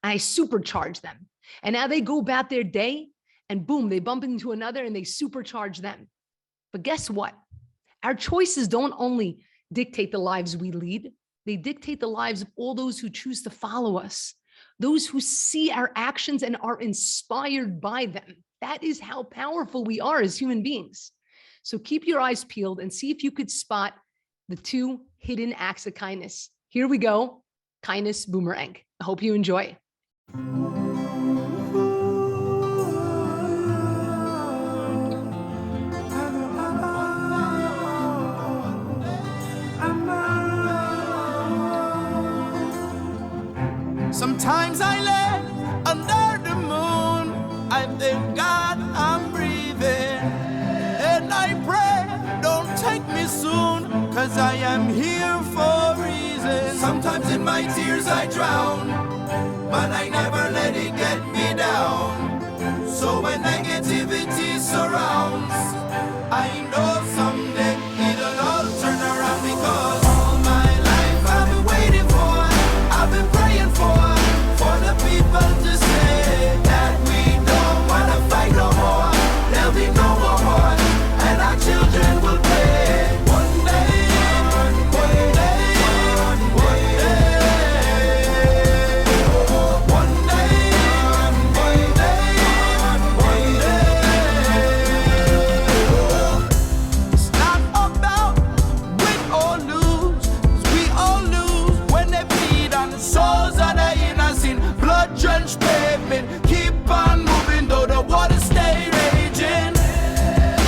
Speaker 2: And I supercharge them. And now they go about their day and boom, they bump into another and they supercharge them. But guess what? Our choices don't only dictate the lives we lead, they dictate the lives of all those who choose to follow us, those who see our actions and are inspired by them. That is how powerful we are as human beings. So keep your eyes peeled and see if you could spot the 2 hidden acts of kindness. Here we go. Kindness Boomerang. I hope you enjoy.
Speaker 17: Sometimes I lay under the moon, I thank God I'm breathing, and I pray, don't take me soon, cause I am here for a reason. Sometimes in my tears I drown, but I never let it get me down. So when negativity surrounds, I know someday it'll all turn around, because all my life I've been waiting for, I've been praying for the people to say that we don't wanna fight no more. There'll be no more wars, and our children will play. One day, one day, one day, one day, one day, one day. It's not about win or lose, 'cause we all lose when they bleed on the souls of the innocent. Blood-drenched pavement, keep on moving though the water stay raging.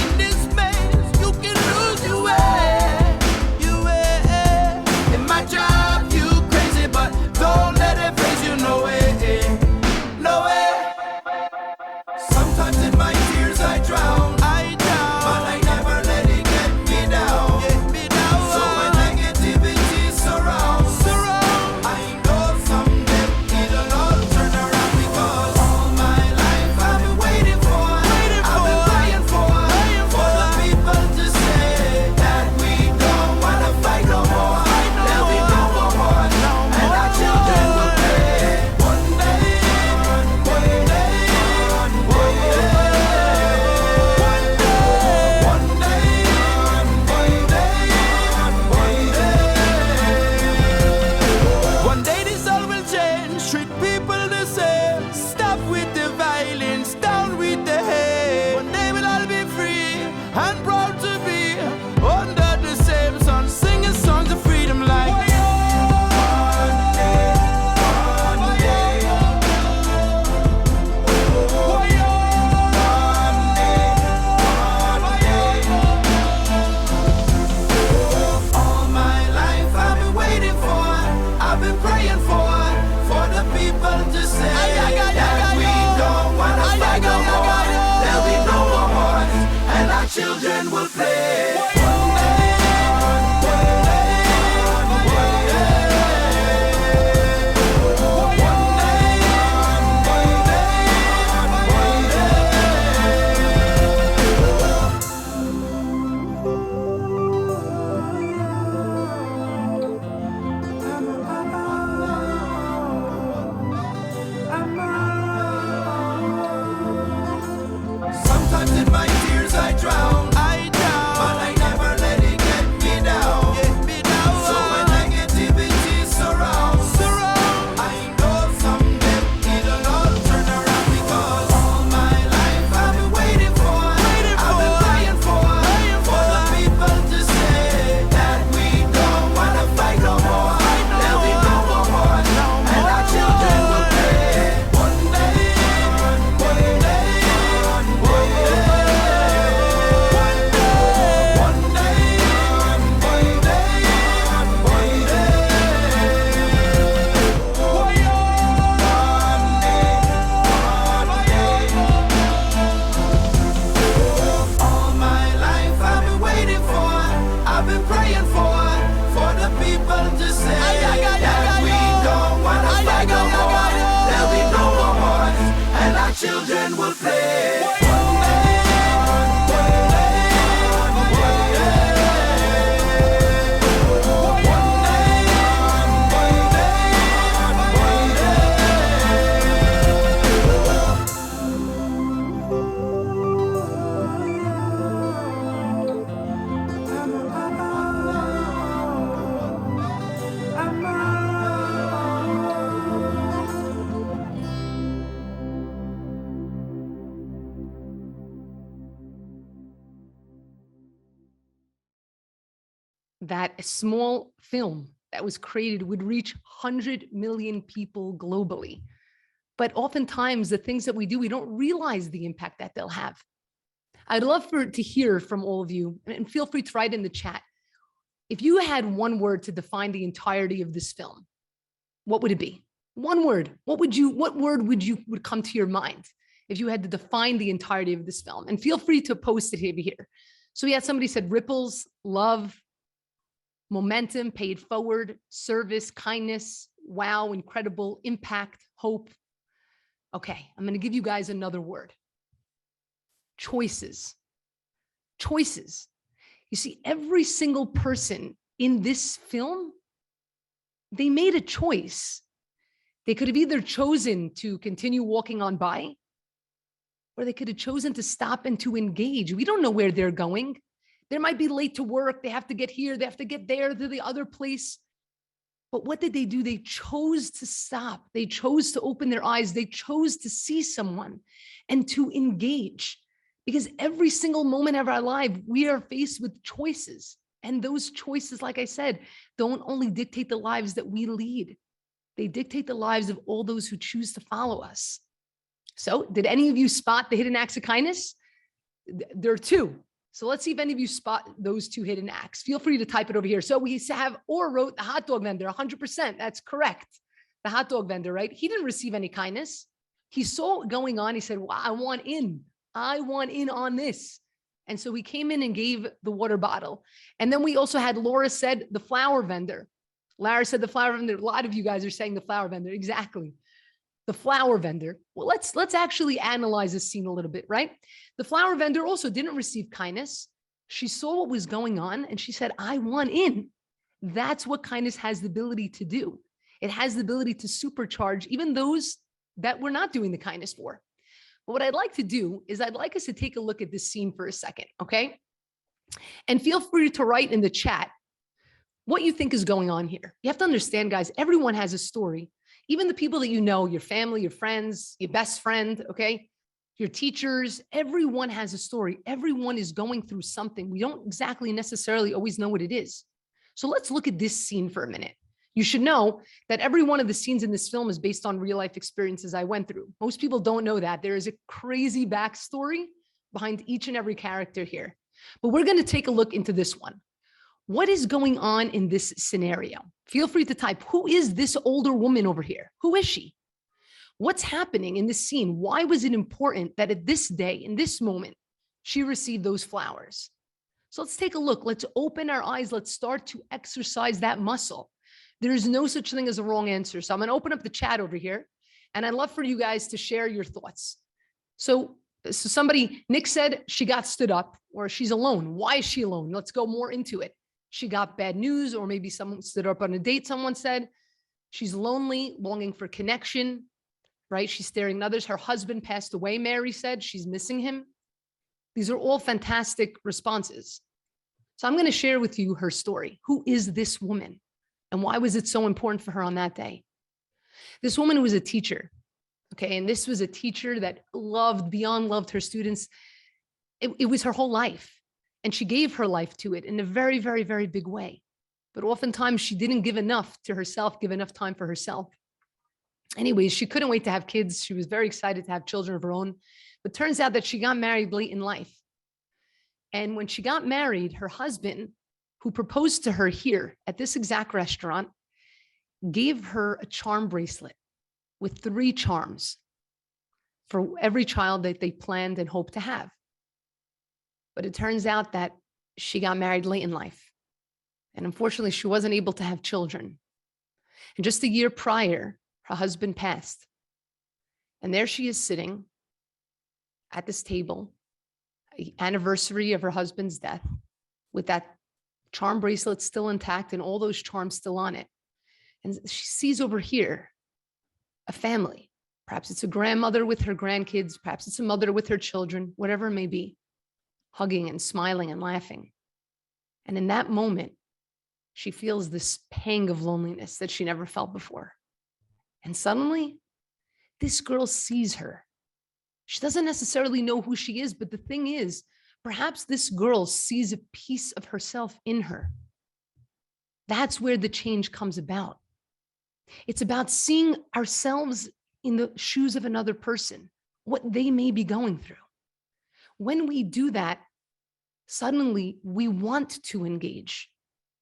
Speaker 17: In this maze, you can lose your way, your way. In my job, you crazy, but don't let it face you, no way, no way. Sometimes in my tears I drown, but I never let it get me down. So when negativity surrounds, I know someday it'll all turn around, because all my life I've been waiting for, I've been praying for the people to say that we don't wanna fight no more. There'll be no more wars, and our children will play. One day, one day, one day, one day this all will change. Treat people the same. Stop with the violence, down with the hate. One day we'll all be free and proud to be under the same sun, singing songs of freedom like one day, one day, all my life I've been waiting for, I've been praying for the people to say that we don't wanna fight no more. There'll be no more wars, and our children will play. One day, one day, one day, one day, one day.
Speaker 2: that a small film that was created would reach 100 million people globally. But oftentimes the things that we do, we don't realize the impact that they'll have. I'd love to hear from all of you, and feel free to write in the chat. If you had one word to define the entirety of this film, what would it be? One word. What word would come to your mind if you had to define the entirety of this film? And feel free to post it over here. So we had somebody said ripples, love, momentum, paid forward, service, kindness, wow, incredible, impact, hope. Okay, I'm going to give you guys another word. Choices. Choices. You see, every single person in this film, they made a choice. They could have either chosen to continue walking on by, or they could have chosen to stop and to engage. We don't know where they're going. They might be late to work. They have to get here. They have to get there to the other place. But what did they do? They chose to stop. They chose to open their eyes. They chose to see someone and to engage. Because every single moment of our life, we are faced with choices. And those choices, like I said, don't only dictate the lives that we lead. They dictate the lives of all those who choose to follow us. So did any of you spot the hidden acts of kindness? There are two. So let's see if any of you spot those two hidden acts. Feel free to type it over here. So we have, or wrote the hot dog vendor, 100%. That's correct. The hot dog vendor, right? He didn't receive any kindness. He saw it going on. He said, well, I want in. I want in on this. And so we came in and gave the water bottle. And then we also had Laura said the flower vendor. Lara said the flower vendor. A lot of you guys are saying the flower vendor. Exactly. The flower vendor. Well, let's actually analyze this scene a little bit, right? The flower vendor also didn't receive kindness. She saw what was going on and she said, I want in. That's what kindness has the ability to do. It has the ability to supercharge even those that we're not doing the kindness for. But what I'd like to do is I'd like us to take a look at this scene for a second, okay? And feel free to write in the chat what you think is going on here. You have to understand, guys, everyone has a story. Even the people that you know, your family, your friends, your best friend, okay? Your teachers, everyone has a story. Everyone is going through something. We don't exactly necessarily always know what it is. So let's look at this scene for a minute. You should know that every one of the scenes in this film is based on real life experiences I went through. Most people don't know that. There is a crazy backstory behind each and every character here. But we're going to take a look into this one. What is going on in this scenario? Feel free to type, who is this older woman over here? Who is she? What's happening in this scene? Why was it important that at this day, in this moment, she received those flowers? So let's take a look. Let's open our eyes. Let's start to exercise that muscle. There is no such thing as a wrong answer. So I'm going to open up the chat over here, and I'd love for you guys to share your thoughts. So somebody, Nick said she got stood up, or she's alone. Why is she alone? Let's go more into it. She got bad news, or maybe someone stood up on a date. Someone said she's lonely, longing for connection, right? She's staring at others. Her husband passed away, Mary said. She's missing him. These are all fantastic responses. So I'm going to share with you her story. Who is this woman? And why was it so important for her on that day? This woman was a teacher, okay? And this was a teacher that beyond loved her students. It was her whole life. And she gave her life to it in a very, very, very big way. But oftentimes she didn't give enough to herself, give enough time for herself. Anyways, she couldn't wait to have kids. She was very excited to have children of her own. But turns out that she got married late in life. And when she got married, her husband, who proposed to her here at this exact restaurant, gave her a charm bracelet with 3 charms for every child that they planned and hoped to have. But it turns out that she got married late in life. And unfortunately, she wasn't able to have children. And just a year prior, her husband passed. And there she is sitting at this table, the anniversary of her husband's death, with that charm bracelet still intact and all those charms still on it. And she sees over here a family. Perhaps it's a grandmother with her grandkids. Perhaps it's a mother with her children, whatever it may be, hugging and smiling and laughing. And in that moment, she feels this pang of loneliness that she never felt before. And suddenly, this girl sees her. She doesn't necessarily know who she is, but the thing is, perhaps this girl sees a piece of herself in her. That's where the change comes about. It's about seeing ourselves in the shoes of another person, what they may be going through. When we do that, suddenly we want to engage.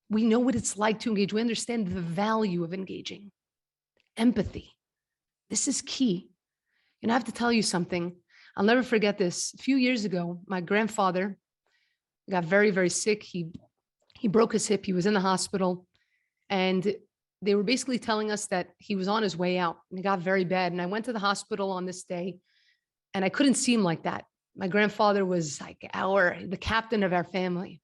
Speaker 2: We know what it's like to engage. We understand the value of engaging. Empathy. This is key. And I have to tell you something. I'll never forget this. A few years ago, my grandfather got very, very sick. He broke his hip. He was in the hospital. And they were basically telling us that he was on his way out and it got very bad. And I went to the hospital on this day and I couldn't see him like that. My grandfather was like the captain of our family.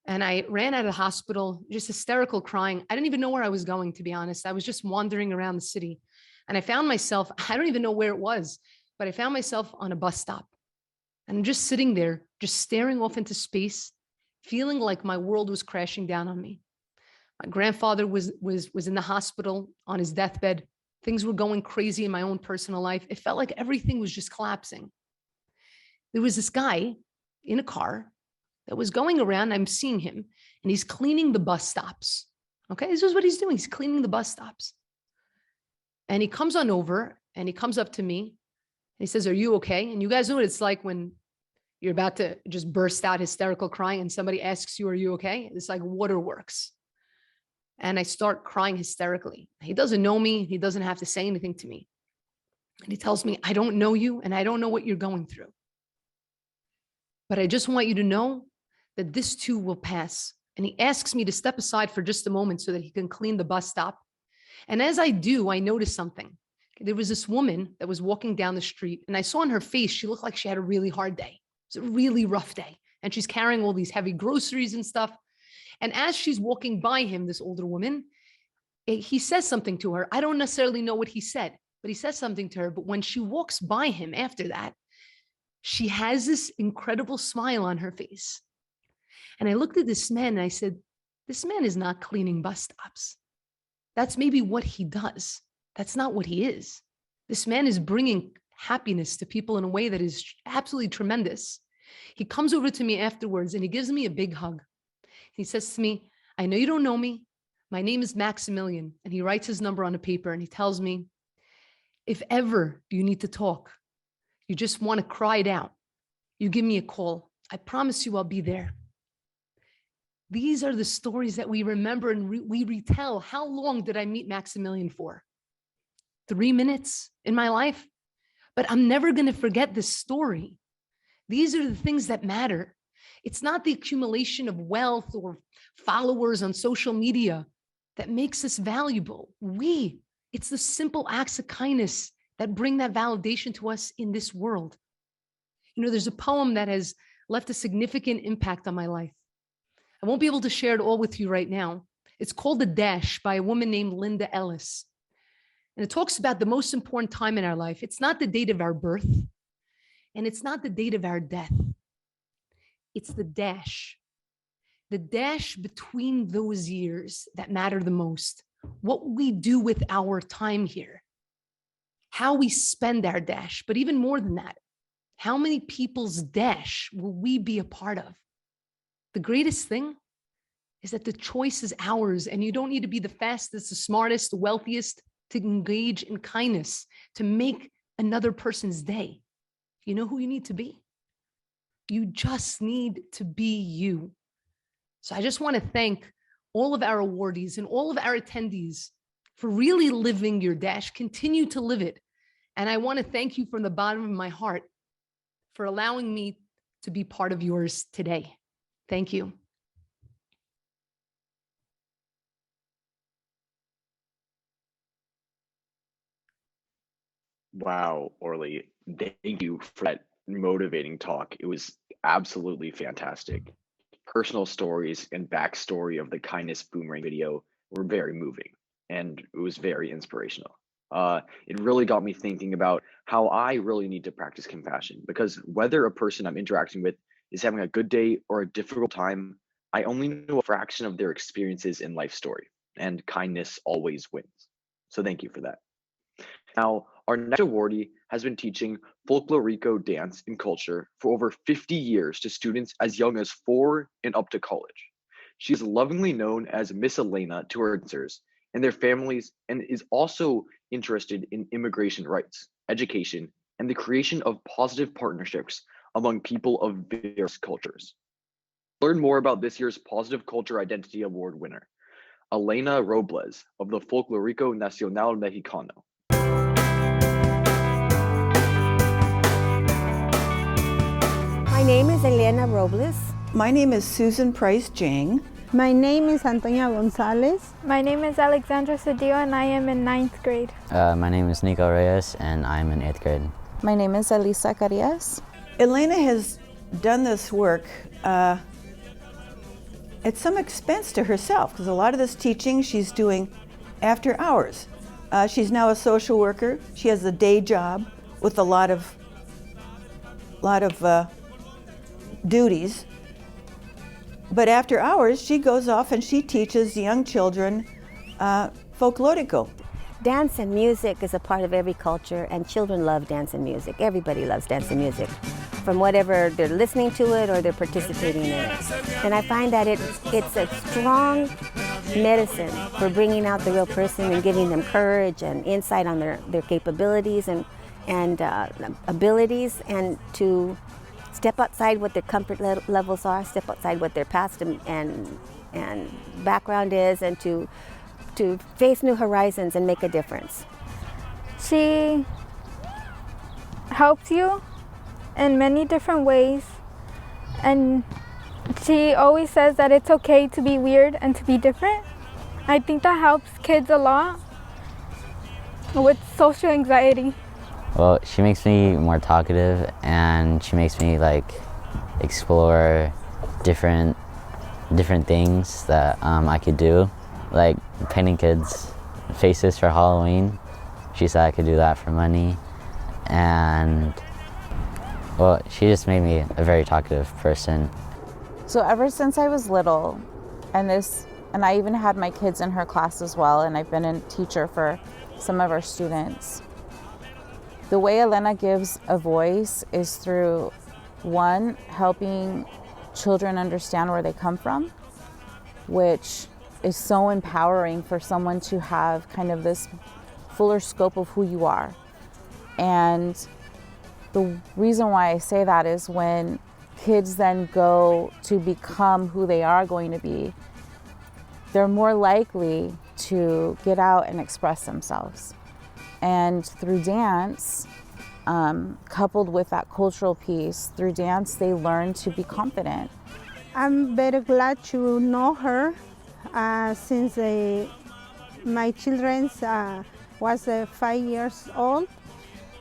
Speaker 2: And I ran out of the hospital, just hysterical crying. I didn't even know where I was going, to be honest. I was just wandering around the city. And I found myself, I don't even know where it was, but I found myself on a bus stop. And I'm just sitting there, just staring off into space, feeling like my world was crashing down on me. My grandfather was in the hospital on his deathbed. Things were going crazy in my own personal life. It felt like everything was just collapsing. There was this guy in a car that was going around. I'm seeing him and he's cleaning the bus stops. Okay, this is what he's doing. He's cleaning the bus stops. And he comes on over and he comes up to me and he says, "Are you okay?" And you guys know what it's like when you're about to just burst out hysterical crying and somebody asks you, "Are you okay?" It's like waterworks. And I start crying hysterically. He doesn't know me. He doesn't have to say anything to me. And he tells me, "I don't know you and I don't know what you're going through. But I just want you to know that this too will pass." And he asks me to step aside for just a moment so that he can clean the bus stop. And as I do, I notice something. There was this woman that was walking down the street and I saw on her face, she looked like she had a really hard day. It was a really rough day. And she's carrying all these heavy groceries and stuff. And as she's walking by him, this older woman, he says something to her. I don't necessarily know what he said, but he says something to her. But when she walks by him after that, she has this incredible smile on her face. And I looked at this man and I said, this man is not cleaning bus stops. That's maybe what he does. That's not what he is. This man is bringing happiness to people in a way that is absolutely tremendous. He comes over to me afterwards and he gives me a big hug. He says to me, "I know you don't know me. My name is Maximilian." And he writes his number on a paper and he tells me, "If ever you need to talk, you just want to cry it out, you give me a call. I promise you I'll be there." These are the stories that we remember and we retell. How long did I meet Maximilian for? 3 minutes in my life? But I'm never going to forget this story. These are the things that matter. It's not the accumulation of wealth or followers on social media that makes us valuable. It's the simple acts of kindness that bring that validation to us in this world. You know, there's a poem that has left a significant impact on my life. I won't be able to share it all with you right now. It's called The Dash by a woman named Linda Ellis. And it talks about the most important time in our life. It's not the date of our birth, and it's not the date of our death. It's the dash between those years that matter the most. What we do with our time here, how we spend our dash, but even more than that, how many people's dash will we be a part of? The greatest thing is that the choice is ours, and you don't need to be the fastest, the smartest, the wealthiest to engage in kindness, to make another person's day. You know who you need to be? You just need to be you. So I just want to thank all of our awardees and all of our attendees for really living your dash. Continue to live it. And I want to thank you from the bottom of my heart for allowing me to be part of yours today. Thank you.
Speaker 6: Wow, Orly, thank you for that motivating talk. It was absolutely fantastic. Personal stories and backstory of the Kindness Boomerang video were very moving, and it was very inspirational. It really got me thinking about how I really need to practice compassion, because whether a person I'm interacting with is having a good day or a difficult time, I only know a fraction of their experiences in life story, and kindness always wins. So thank you for that. Now, our next awardee has been teaching folklorico dance and culture for over 50 years to students as young as 4 and up to college. She's lovingly known as Miss Elena to her dancers and their families, and is also interested in immigration rights, education, and the creation of positive partnerships among people of various cultures. Learn more about this year's Positive Culture Identity Award winner, Elena Robles of the Folclorico Nacional Mexicano.
Speaker 18: My name is Elena Robles.
Speaker 19: My name is Susan Price Jang.
Speaker 20: My name is Antonia Gonzalez.
Speaker 21: My name is Alexandra Cedillo and I am in 9th grade.
Speaker 22: My name is Nico Reyes and I'm in 8th grade.
Speaker 23: My name is Elisa Carias.
Speaker 19: Elena has done this work at some expense to herself, because a lot of this teaching she's doing after hours. She's now a social worker. She has a day job with a lot of duties. But after hours, she goes off and she teaches young children folklorico.
Speaker 18: Dance and music is a part of every culture, and children love dance and music. Everybody loves dance and music, from whatever they're listening to it or they're participating in it. And I find that it's a strong medicine for bringing out the real person and giving them courage and insight on their capabilities and abilities, and to step outside what their comfort levels are, step outside what their past and background is, and to face new horizons and make a difference.
Speaker 21: She helps you in many different ways, and she always says that it's okay to be weird and to be different. I think that helps kids a lot with social anxiety.
Speaker 22: Well, she makes me more talkative, and she makes me explore different things that I could do, like painting kids' faces for Halloween. She said I could do that for money, and well, she just made me a very talkative person.
Speaker 23: So ever since I was little, and I even had my kids in her class as well, and I've been a teacher for some of our students. The way Elena gives a voice is through, one, helping children understand where they come from, which is so empowering for someone to have kind of this fuller scope of who you are. And the reason why I say that is when kids then go to become who they are going to be, they're more likely to get out and express themselves. And through dance, coupled with that cultural piece, through dance they learn to be confident.
Speaker 20: I'm very glad to know her since my children was 5 years old,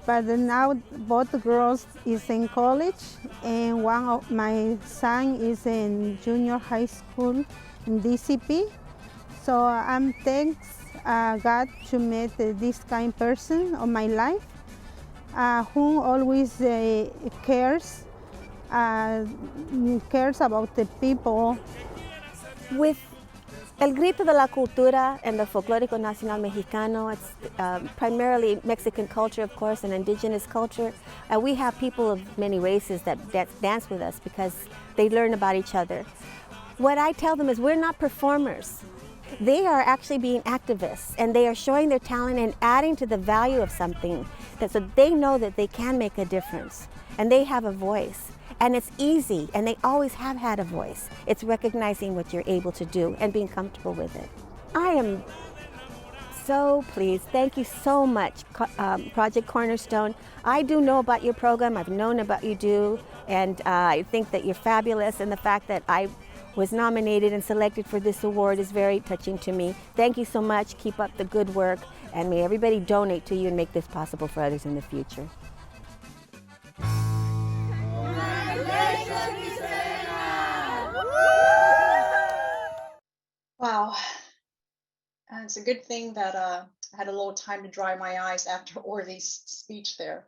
Speaker 20: but now both girls is in college, and one of my son is in junior high school in DCP. So I'm thanks God to meet this kind person of my life, who always cares about the people.
Speaker 18: With El Grito de la Cultura and the Folclorico Nacional Mexicano, it's primarily Mexican culture, of course, and indigenous culture. We have people of many races that dance with us because they learn about each other. What I tell them is we're not performers. They are actually being activists, and they are showing their talent and adding to the value of something, so they know that they can make a difference, and they have a voice. And it's easy, and they always have had a voice. It's recognizing what you're able to do and being comfortable with it. I am so pleased. Thank you so much, Project Cornerstone. I do know about your program. I've known about you, and I think that you're fabulous, and the fact that I was nominated and selected for this award is very touching to me. Thank you so much. Keep up the good work, and may everybody donate to you and make this possible for others in the future.
Speaker 1: Wow. And it's a good thing that I had a little time to dry my eyes after Orly's speech there.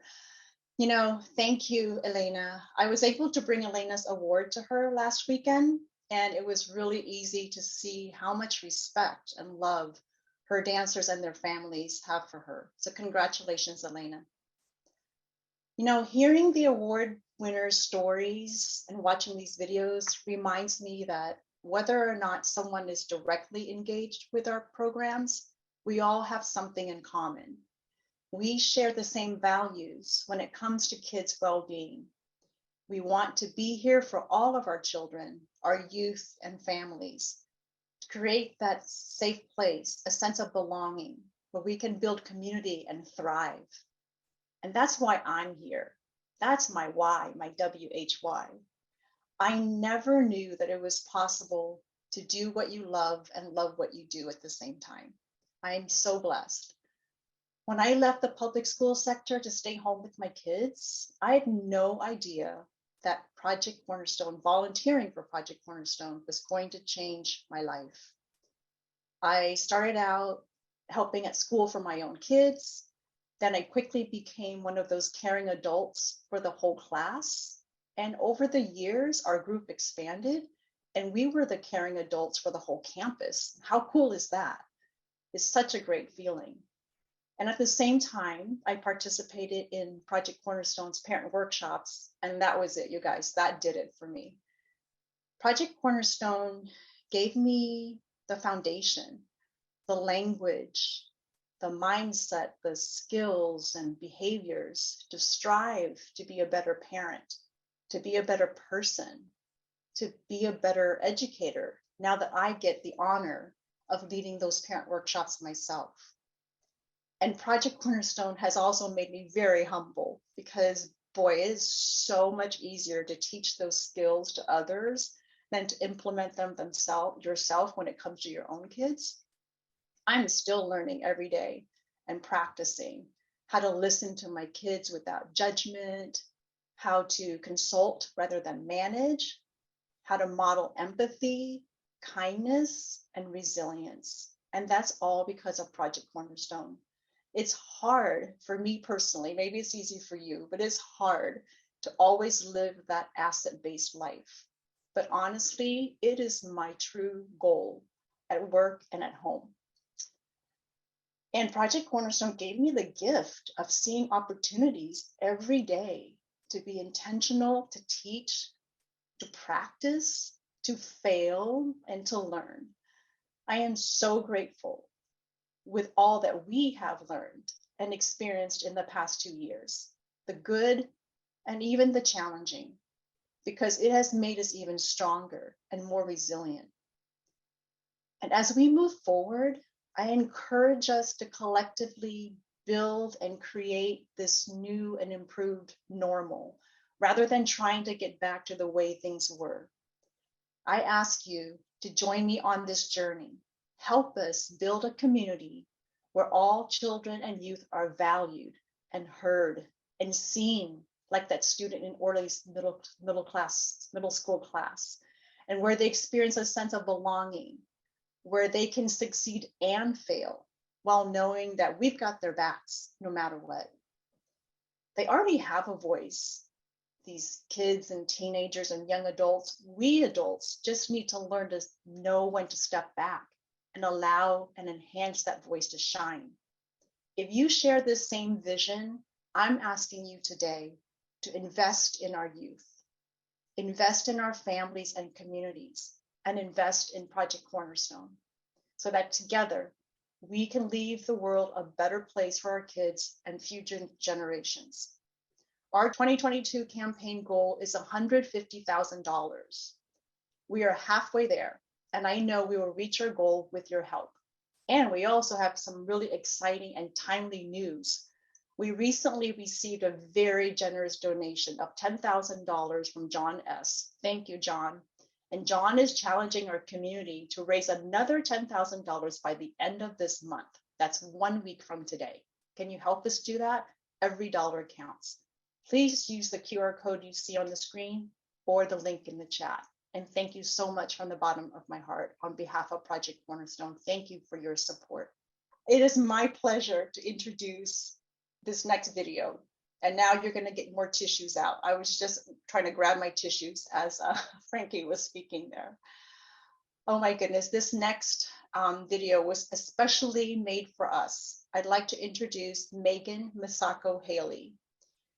Speaker 1: You know, thank you, Elena. I was able to bring Elena's award to her last weekend, and it was really easy to see how much respect and love her dancers and their families have for her. So congratulations, Elena. You know, hearing the award winners' stories and watching these videos reminds me that whether or not someone is directly engaged with our programs, we all have something in common. We share the same values when it comes to kids' well-being. We want to be here for all of our children, our youth and families, to create that safe place, a sense of belonging where we can build community and thrive. And that's why I'm here. That's my why, my WHY. I never knew that it was possible to do what you love and love what you do at the same time. I am so blessed. When I left the public school sector to stay home with my kids, I had no idea that Project Cornerstone, volunteering for Project Cornerstone, was going to change my life. I started out helping at school for my own kids. Then I quickly became one of those caring adults for the whole class. And over the years, our group expanded and we were the caring adults for the whole campus. How cool is that? It's such a great feeling. And at the same time, I participated in Project Cornerstone's parent workshops, and that was it, you guys. That did it for me. Project Cornerstone gave me the foundation, the language, the mindset, the skills and behaviors to strive to be a better parent, to be a better person, to be a better educator, now that I get the honor of leading those parent workshops myself. And Project Cornerstone has also made me very humble because, boy, it is so much easier to teach those skills to others than to implement them yourself when it comes to your own kids. I'm still learning every day and practicing how to listen to my kids without judgment, how to consult rather than manage, how to model empathy, kindness, and resilience. And that's all because of Project Cornerstone. It's hard for me personally, maybe it's easy for you, but it's hard to always live that asset-based life. But honestly, it is my true goal at work and at home. And Project Cornerstone gave me the gift of seeing opportunities every day to be intentional, to teach, to practice, to fail, and to learn. I am so grateful with all that we have learned and experienced in the past 2 years, the good and even the challenging, because it has made us even stronger and more resilient. And as we move forward, I encourage us to collectively build and create this new and improved normal, rather than trying to get back to the way things were. I ask you to join me on this journey. Help us build a community where all children and youth are valued and heard and seen, like that student in Orly's middle school class, and where they experience a sense of belonging, where they can succeed and fail while knowing that we've got their backs no matter what. They already have a voice, these kids and teenagers and young adults. We adults just need to learn to know when to step back and allow and enhance that voice to shine. If you share this same vision, I'm asking you today to invest in our youth, invest in our families and communities, and invest in Project Cornerstone, so that together we can leave the world a better place for our kids and future generations. Our 2022 campaign goal is $150,000. We are halfway there, and I know we will reach our goal with your help. And we also have some really exciting and timely news. We recently received a very generous donation of $10,000 from John S. Thank you, John. And John is challenging our community to raise another $10,000 by the end of this month. That's 1 week from today. Can you help us do that? Every dollar counts. Please use the QR code you see on the screen or the link in the chat. And thank you so much from the bottom of my heart on behalf of Project Cornerstone. Thank you for your support. It is my pleasure to introduce this next video. And now you're going to get more tissues out. I was just trying to grab my tissues as Frankie was speaking there. Oh my goodness, this next video was especially made for us. I'd like to introduce Megan Misako Haley.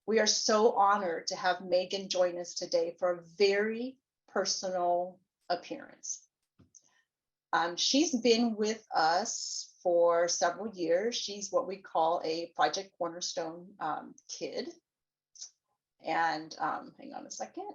Speaker 1: We are so honored to have Megan join us today for a very personal appearance. She's been with us for several years. She's what we call a Project Cornerstone kid. And hang on a second.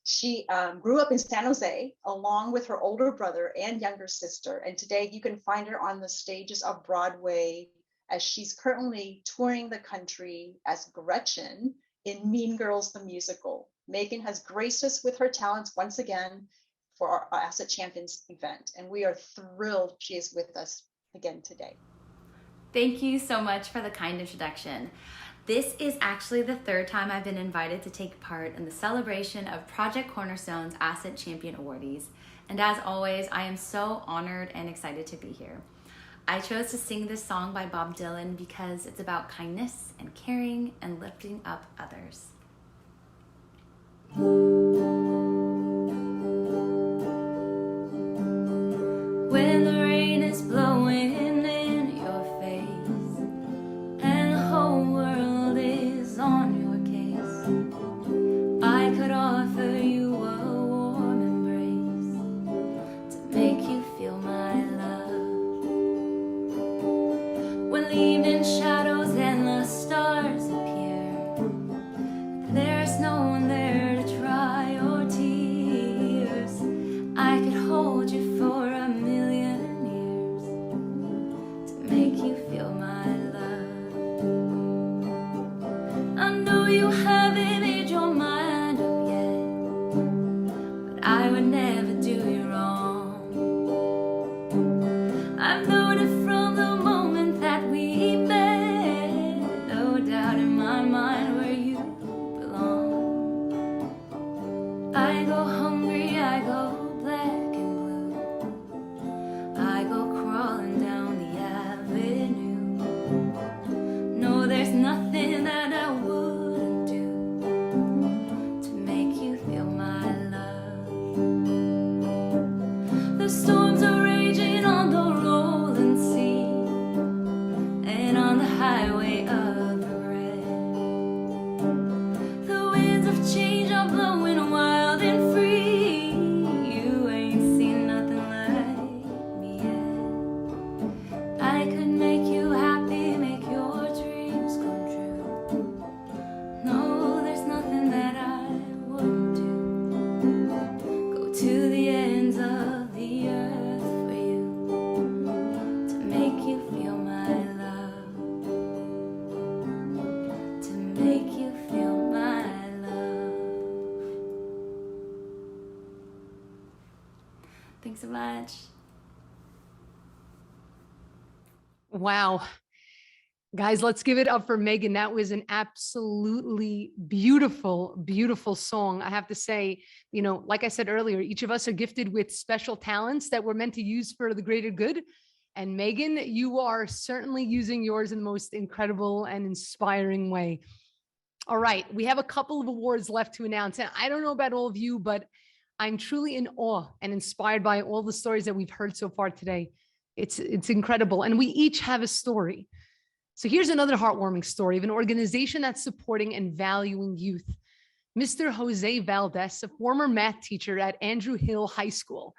Speaker 1: She grew up in San Jose along with her older brother and younger sister. And today you can find her on the stages of Broadway as she's currently touring the country as Gretchen in Mean Girls the Musical. Megan has graced us with her talents once again for our Asset Champions event. And we are thrilled she is with us again today.
Speaker 3: Thank you so much for the kind introduction. This is actually the third time I've been invited to take part in the celebration of Project Cornerstone's Asset Champion Awardees. And as always, I am so honored and excited to be here. I chose to sing this song by Bob Dylan because it's about kindness and caring and lifting up others. When the rain is blowing in your face and the whole world is on your case, I could offer you a warm embrace to make you feel my love. When the evening shadows and the stars appear, there's no one there to dry your tears. I could hold you for a million years to make you feel my love. I know you haven't made your mind up yet, but I would never do you wrong. I've known it from the moment that we met, no doubt in my mind where you belong. I go hungry, I go black and blue, I go crawling down the avenue. No, there's nothing that I wouldn't do to make you feel my love. The storms are raging on the rolling sea and on the highway of regret. The winds of change are blowing wild and free. You ain't seen nothing like me yet. I could make you happy, make your dreams come true. No, there's nothing that I wouldn't do. Go to the ends of the earth for you to make you feel my love. To make you feel my love. Thanks so much.
Speaker 2: Wow. Guys, let's give it up for Megan. That was an absolutely beautiful, beautiful song. I have to say, you know, like I said earlier, each of us are gifted with special talents that we're meant to use for the greater good. And Megan, you are certainly using yours in the most incredible and inspiring way. All right, we have a couple of awards left to announce. And I don't know about all of you, but I'm truly in awe and inspired by all the stories that we've heard so far today. It's incredible. And we each have a story. So here's another heartwarming story of an organization that's supporting and valuing youth. Mr. Jose Valdez, a former math teacher at Andrew Hill High School,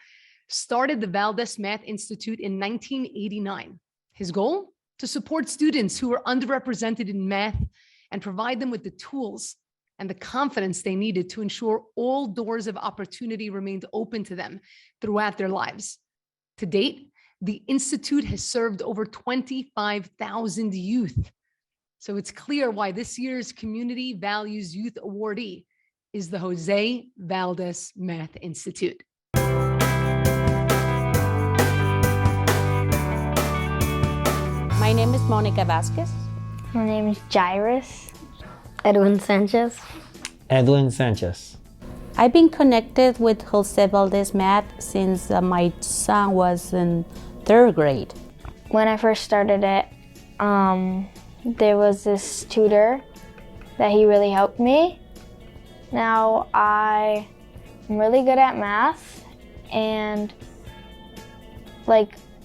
Speaker 2: started the Valdez Math Institute in 1989. His goal? To support students who are underrepresented in math and provide them with the tools and the confidence they needed to ensure all doors of opportunity remained open to them throughout their lives. To date, the Institute has served over 25,000 youth. So it's clear why this year's Community Values Youth Awardee is the Jose Valdez Math Institute.
Speaker 4: My name is Monica Vasquez.
Speaker 5: My name is Jairus. Edwin Sanchez.
Speaker 24: Edwin Sanchez.
Speaker 4: I've been connected with Jose Valdez Math since my son was in 3rd grade.
Speaker 5: When I first started it, there was this tutor that he really helped me. Now I'm really good at math and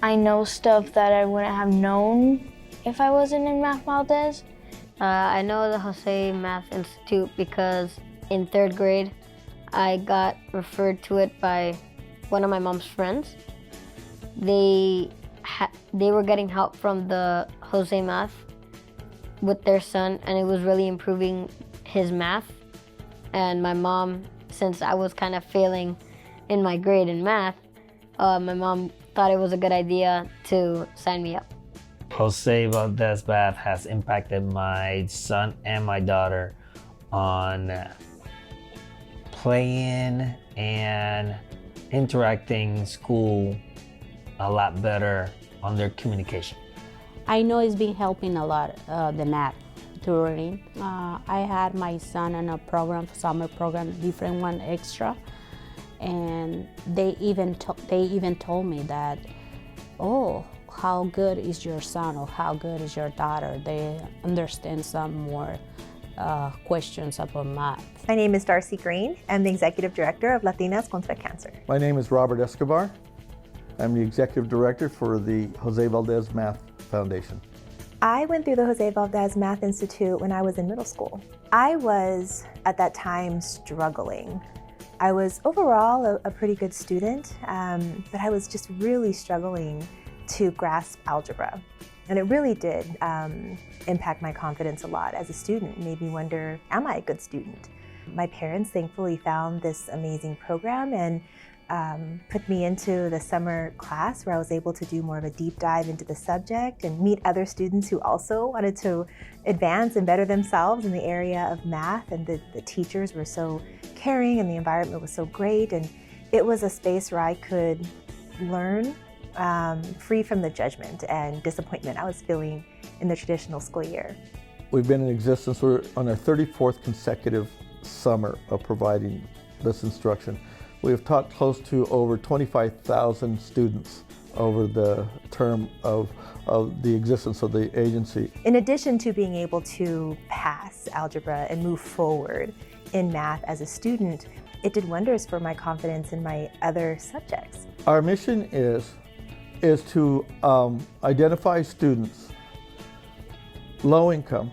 Speaker 5: I know stuff that I wouldn't have known if I wasn't in Math Valdez.
Speaker 25: I know the Jose Math Institute because in 3rd grade, I got referred to it by one of my mom's friends. they were getting help from the Jose Math with their son, and it was really improving his math. And my mom, since I was kind of failing in my grade in math, my mom thought it was a good idea to sign me up.
Speaker 24: Jose Valdez Math has impacted my son and my daughter on playing and interacting school a lot better on their communication.
Speaker 4: I know it's been helping a lot, the math tutoring. I had my son in a program, summer program, different one extra, and they even told me that, oh, how good is your son or how good is your daughter? They understand some more questions about math.
Speaker 7: My name is Darcy Green. I'm the Executive Director of Latinas Contra Cancer.
Speaker 8: My name is Robert Escobar. I'm the Executive Director for the Jose Valdez Math Foundation.
Speaker 7: I went through the Jose Valdez Math Institute when I was in middle school. I was, at that time, struggling. I was overall a pretty good student, but I was just really struggling to grasp algebra. And it really did impact my confidence a lot as a student. It made me wonder, am I a good student? My parents thankfully found this amazing program and put me into the summer class where I was able to do more of a deep dive into the subject and meet other students who also wanted to advance and better themselves in the area of math. And the teachers were so caring and the environment was so great. And it was a space where I could learn free from the judgment and disappointment I was feeling in the traditional school year.
Speaker 8: We've been in existence, we're on our 34th consecutive summer of providing this instruction. We have taught close to over 25,000 students over the term of the existence of the agency.
Speaker 7: In addition to being able to pass algebra and move forward in math as a student, it did wonders for my confidence in my other subjects.
Speaker 8: Our mission is to identify students, low income,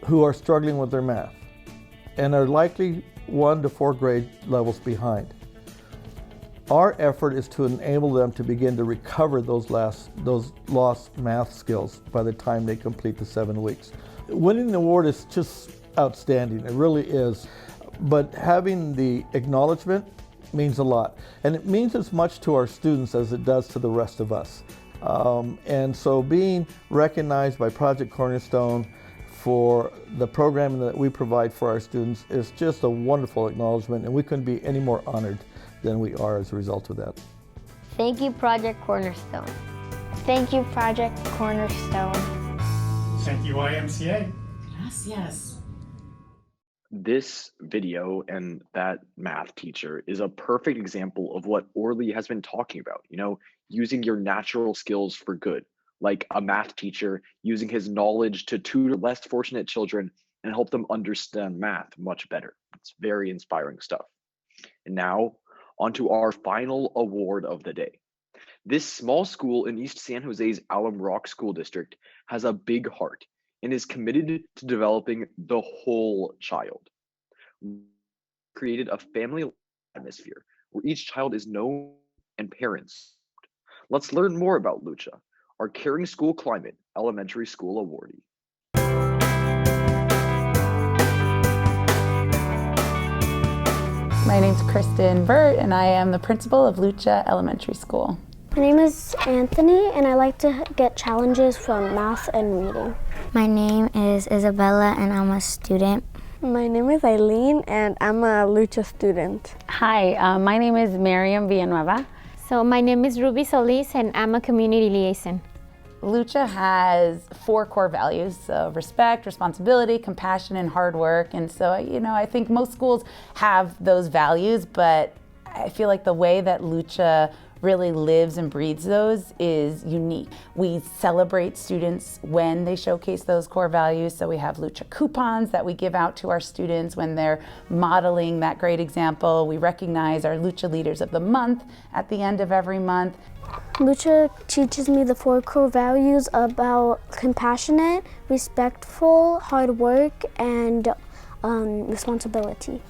Speaker 8: who are struggling with their math and are likely 1 to 4 grade levels behind. Our effort is to enable them to begin to recover those lost math skills by the time they complete the 7 weeks. Winning the award is just outstanding, it really is. But having the acknowledgement means a lot. And it means as much to our students as it does to the rest of us. And so being recognized by Project Cornerstone for the programming that we provide for our students is just a wonderful acknowledgement, and we couldn't be any more honored than we are as a result of that.
Speaker 25: Thank you, Project Cornerstone.
Speaker 5: Thank you, Project Cornerstone.
Speaker 9: Thank you, YMCA.
Speaker 10: Gracias.
Speaker 6: This video and that math teacher is a perfect example of what Orly has been talking about, using your natural skills for good, like a math teacher using his knowledge to tutor less fortunate children and help them understand math much better. It's very inspiring stuff. And now, on to our final award of the day. This small school in East San Jose's Alum Rock School District has a big heart and is committed to developing the whole child. We created a family atmosphere where each child is known and parents. Let's learn more about Lucha, our Caring School Climate Elementary School awardee.
Speaker 11: My name's Kristen Burt, and I am the principal of Lucha Elementary School.
Speaker 26: My name is Anthony, and I like to get challenges from math and reading.
Speaker 25: My name is Isabella, and I'm a student.
Speaker 26: My name is Eileen, and I'm a Lucha student.
Speaker 27: Hi, my name is Miriam Villanueva.
Speaker 28: So my name is Ruby Solis, and I'm a community liaison.
Speaker 11: Lucha has 4 core values, so respect, responsibility, compassion, and hard work. And so, I think most schools have those values, but I feel like the way that Lucha really lives and breathes those is unique. We celebrate students when they showcase those core values, so we have Lucha coupons that we give out to our students when they're modeling that great example. We recognize our Lucha Leaders of the Month at the end of every month.
Speaker 26: Lucha teaches me the 4 core values about compassionate, respectful, hard work, and responsibility.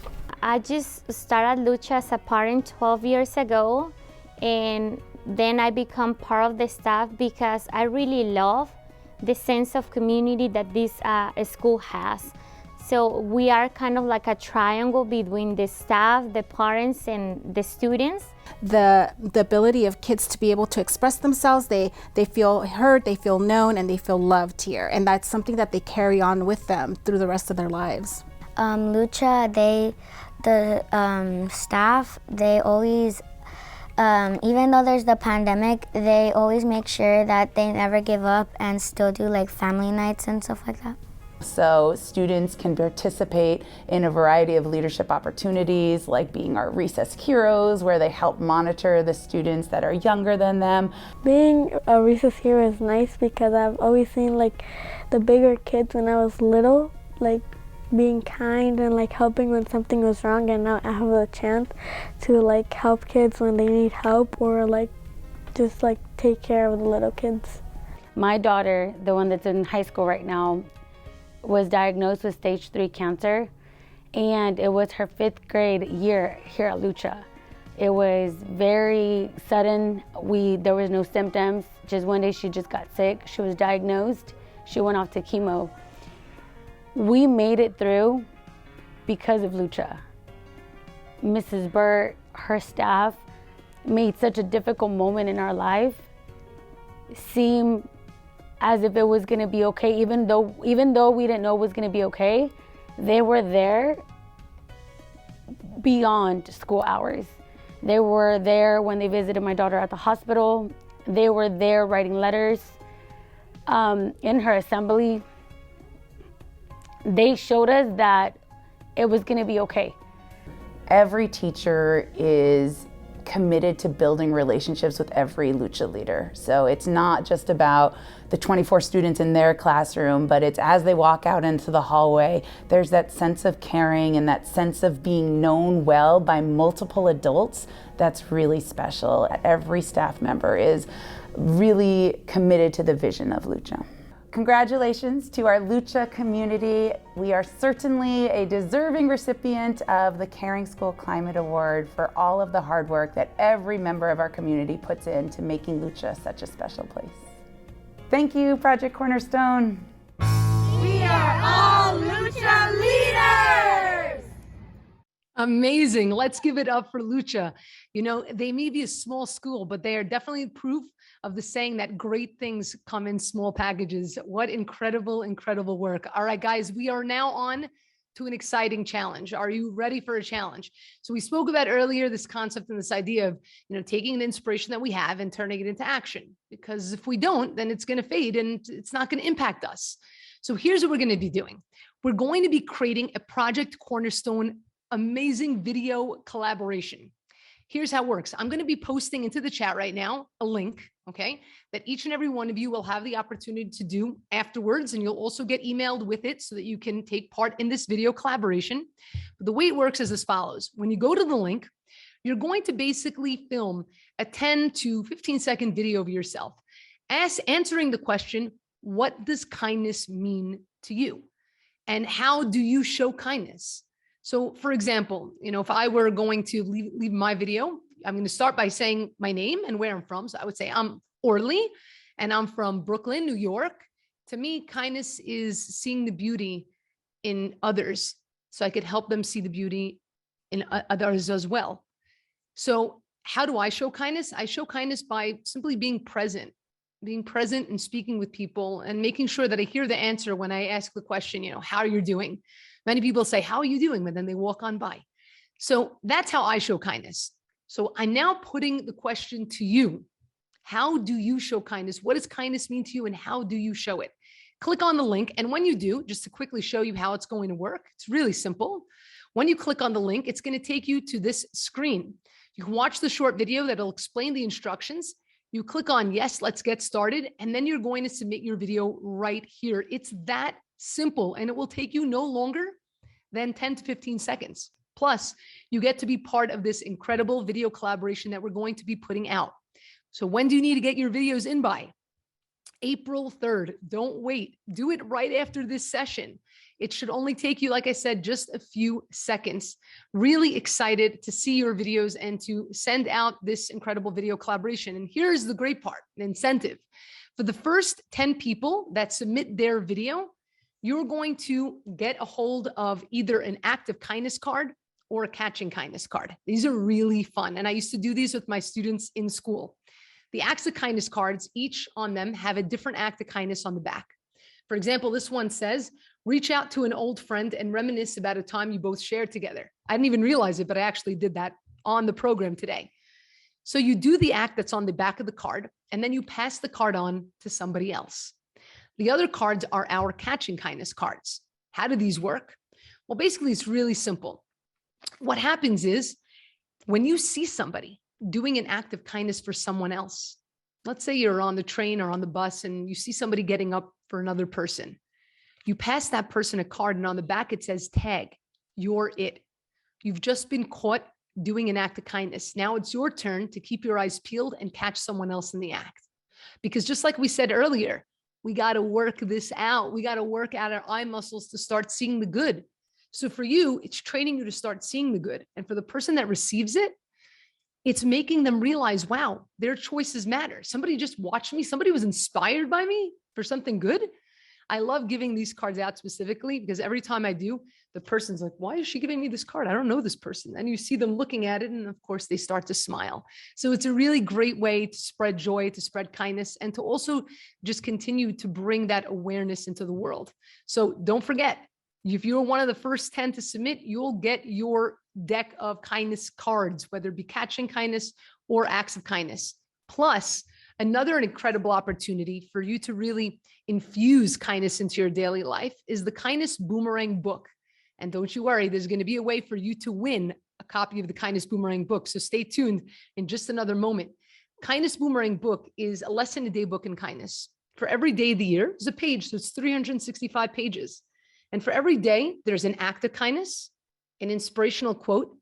Speaker 28: I just started Lucha as a parent 12 years ago, and then I become part of the staff because I really love the sense of community that this school has. So we are kind of like a triangle between the staff, the parents, and the students.
Speaker 10: The ability of kids to be able to express themselves, they feel heard, they feel known, and they feel loved here. And that's something that they carry on with them through the rest of their lives.
Speaker 26: Lucha, the staff, they always, even though there's the pandemic, they always make sure that they never give up and still do like family nights and stuff like that.
Speaker 23: So students can participate in a variety of leadership opportunities, like being our recess heroes, where they help monitor the students that are younger than them.
Speaker 26: Being a recess hero is nice because I've always seen like the bigger kids when I was little, like being kind and like helping when something was wrong, and now I have a chance to like help kids when they need help or like just like take care of the little kids.
Speaker 27: My daughter, the one that's in high school right now, was diagnosed with stage 3 cancer, and it was her 5th grade year here at Lucha. It was very sudden. There was no symptoms. Just one day she just got sick. She was diagnosed. She went off to chemo. We made it through because of Lucha. Mrs. Burt, her staff, made such a difficult moment in our life seem as if it was gonna be okay, even though we didn't know it was gonna be okay. They were there beyond school hours. They were there when they visited my daughter at the hospital. They were there writing letters in her assembly. They showed us that it was gonna be okay.
Speaker 23: Every teacher is committed to building relationships with every Lucha leader. So it's not just about the 24 students in their classroom, but it's as they walk out into the hallway, there's that sense of caring and that sense of being known well by multiple adults that's really special. Every staff member is really committed to the vision of Lucha. Congratulations to our Lucha community. We are certainly a deserving recipient of the Caring School Climate Award for all of the hard work that every member of our community puts into making Lucha such a special place. Thank you, Project Cornerstone.
Speaker 3: We are all Lucha leaders!
Speaker 2: Amazing. Let's give it up for Lucha. You know, they may be a small school, but they are definitely proof of the saying that great things come in small packages. What incredible, incredible work. All right, guys, we are now on to an exciting challenge. Are you ready for a challenge? So we spoke about earlier this concept and this idea of, taking the inspiration that we have and turning it into action. Because if we don't, then it's going to fade and it's not going to impact us. So here's what we're going to be doing. We're going to be creating a Project Cornerstone amazing video collaboration. Here's how it works. I'm going to be posting into the chat right now a link, okay, that each and every one of you will have the opportunity to do afterwards. And you'll also get emailed with it so that you can take part in this video collaboration. But the way it works is as follows. When you go to the link, you're going to basically film a 10 to 15-second video of yourself answering the question, what does kindness mean to you? And how do you show kindness? So for example, if I were going to leave my video, I'm going to start by saying my name and where I'm from. So I would say I'm Orly and I'm from Brooklyn, New York. To me, kindness is seeing the beauty in others so I could help them see the beauty in others as well. So how do I show kindness? I show kindness by simply being present and speaking with people and making sure that I hear the answer when I ask the question, how are you doing? Many people say, how are you doing? But then they walk on by. So that's how I show kindness. So I'm now putting the question to you. How do you show kindness? What does kindness mean to you? And how do you show it? Click on the link. And when you do, just to quickly show you how it's going to work, it's really simple. When you click on the link, it's going to take you to this screen. You can watch the short video that'll explain the instructions. You click on yes, let's get started. And then you're going to submit your video right here. It's that simple, and it will take you no longer than 10 to 15 seconds. Plus, you get to be part of this incredible video collaboration that we're going to be putting out. So when do you need to get your videos in by? April 3rd. Don't wait. Do it right after this session. It should only take you, like I said, just a few seconds. Really excited to see your videos and to send out this incredible video collaboration. And here's the great part, the incentive. For the first 10 people that submit their video, you're going to get a hold of either an act of kindness card or a catching kindness card. These are really fun. And I used to do these with my students in school. The acts of kindness cards, each on them have a different act of kindness on the back. For example, this one says, reach out to an old friend and reminisce about a time you both shared together. I didn't even realize it, but I actually did that on the program today. So you do the act that's on the back of the card, and then you pass the card on to somebody else. The other cards are our catching kindness cards. How do these work? Well, basically, it's really simple. What happens is when you see somebody doing an act of kindness for someone else, let's say you're on the train or on the bus and you see somebody getting up for another person, you pass that person a card, and on the back it says tag, you're it. You've just been caught doing an act of kindness. Now it's your turn to keep your eyes peeled and catch someone else in the act. Because just like we said earlier, we got to work this out. We got to work out our eye muscles to start seeing the good. So for you, it's training you to start seeing the good. And for the person that receives it, it's making them realize, wow, their choices matter. Somebody just watched me. Somebody was inspired by me for something good. I love giving these cards out specifically because every time I do, the person's like, why is she giving me this card? I don't know this person. And you see them looking at it, and of course they start to smile. So it's a really great way to spread joy, to spread kindness, and to also just continue to bring that awareness into the world. So don't forget, if you're one of the first 10 to submit, you'll get your deck of kindness cards, whether it be catching kindness or acts of kindness. Plus, another incredible opportunity for you to really infuse kindness into your daily life is the Kindness Boomerang book. And don't you worry, there's going to be a way for you to win a copy of the Kindness Boomerang book. So stay tuned in just another moment. Kindness Boomerang book is a lesson a day book in kindness. For every day of the year, there's a page, so it's 365 pages. And for every day, there's an act of kindness, an inspirational quote,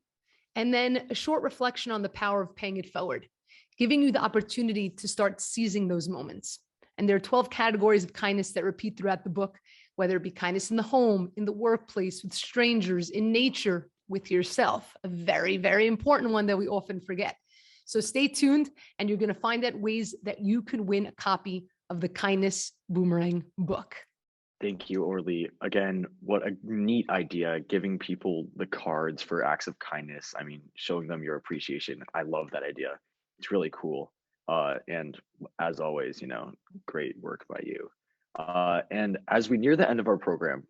Speaker 2: and then a short reflection on the power of paying it forward, giving you the opportunity to start seizing those moments. And there are 12 categories of kindness that repeat throughout the book, whether it be kindness in the home, in the workplace, with strangers, in nature, with yourself, a very, very important one that we often forget. So stay tuned, and you're going to find out ways that you could win a copy of the Kindness Boomerang book.
Speaker 6: Thank you, Orly. Again, what a neat idea, giving people the cards for acts of kindness. I mean, showing them your appreciation. I love that idea. It's really cool. And as always, great work by you. And as we near the end of our program,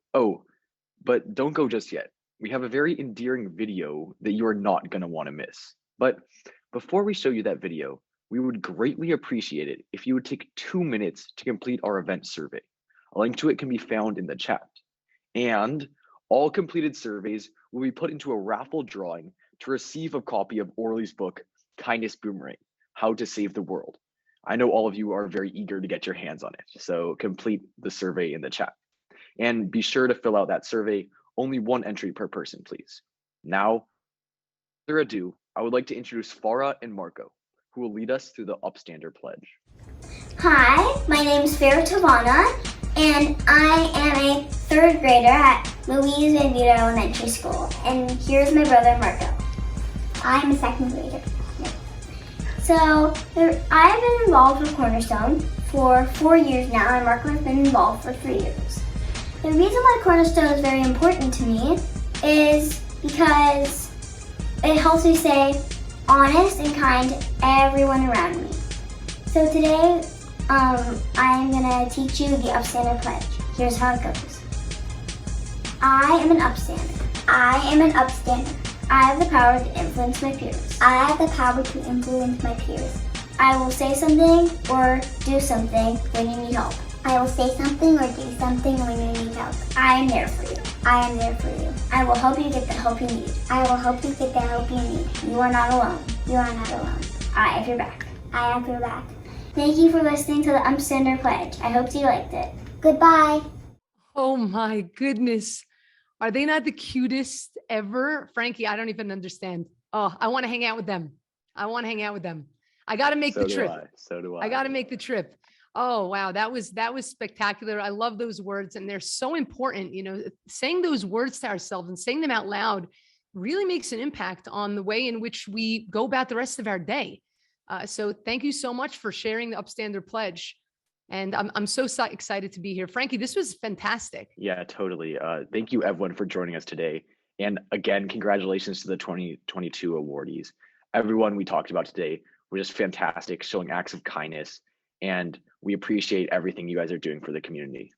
Speaker 6: but don't go just yet. We have a very endearing video that you are not going to want to miss. But before we show you that video, we would greatly appreciate it if you would take 2 minutes to complete our event survey. A link to it can be found in the chat. And all completed surveys will be put into a raffle drawing to receive a copy of Orly's book, Kindness Boomerang, How to Save the World. I know all of you are very eager to get your hands on it, so complete the survey in the chat. And be sure to fill out that survey, only one entry per person, please. Now, without further ado, I would like to introduce Farah and Marco, who will lead us through the Upstander Pledge.
Speaker 12: Hi, my name is Farah Tavana, and I am a third grader at Louise Van Vito Elementary School. And here's my brother, Marco. I'm a second grader. So, I've been involved with Cornerstone for 4 years now, and Marco has been involved for 3 years. The reason why Cornerstone is very important to me is because it helps me stay honest and kind to everyone around me. So today, I'm gonna teach you the Upstander Pledge. Here's how it goes. I am an upstander. I am an upstander. I have the power to influence my peers. I have the power to influence my peers. I will say something or do something when you need help. I will say something or do something when you need help. I am there for you. I am there for you. I will help you get the help you need. I will help you get the help you need. You are not alone. You are not alone. I have your back. I have your back. Thank you for listening to the Upstander Pledge. I hope you liked it. Goodbye.
Speaker 2: Oh my goodness. Are they not the cutest ever? Frankie, I don't even understand. Oh, I want to hang out with them. I want to hang out with them. I got to make the trip.
Speaker 6: So do I.
Speaker 2: I got to make the trip. Oh, wow. That was spectacular. I love those words. And they're so important. You know, saying those words to ourselves and saying them out loud really makes an impact on the way in which we go about the rest of our day. So thank you so much for sharing the Upstander Pledge. And I'm so excited to be here. Frankie, this was fantastic.
Speaker 6: Yeah, totally. Thank you, everyone, for joining us today. And again, congratulations to the 2022 awardees. Everyone we talked about today were just fantastic, showing acts of kindness. And we appreciate everything you guys are doing for the community.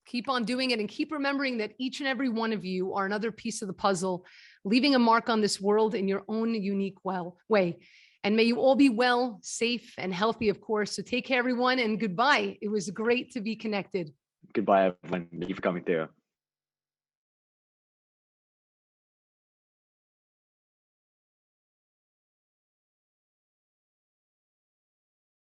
Speaker 2: Keep on doing it and keep remembering that each and every one of you are another piece of the puzzle, leaving a mark on this world in your own unique way. And may you all be well, safe, and healthy, of course. So take care, everyone, and goodbye. It was great to be connected.
Speaker 6: Goodbye, everyone. Thank you for coming through.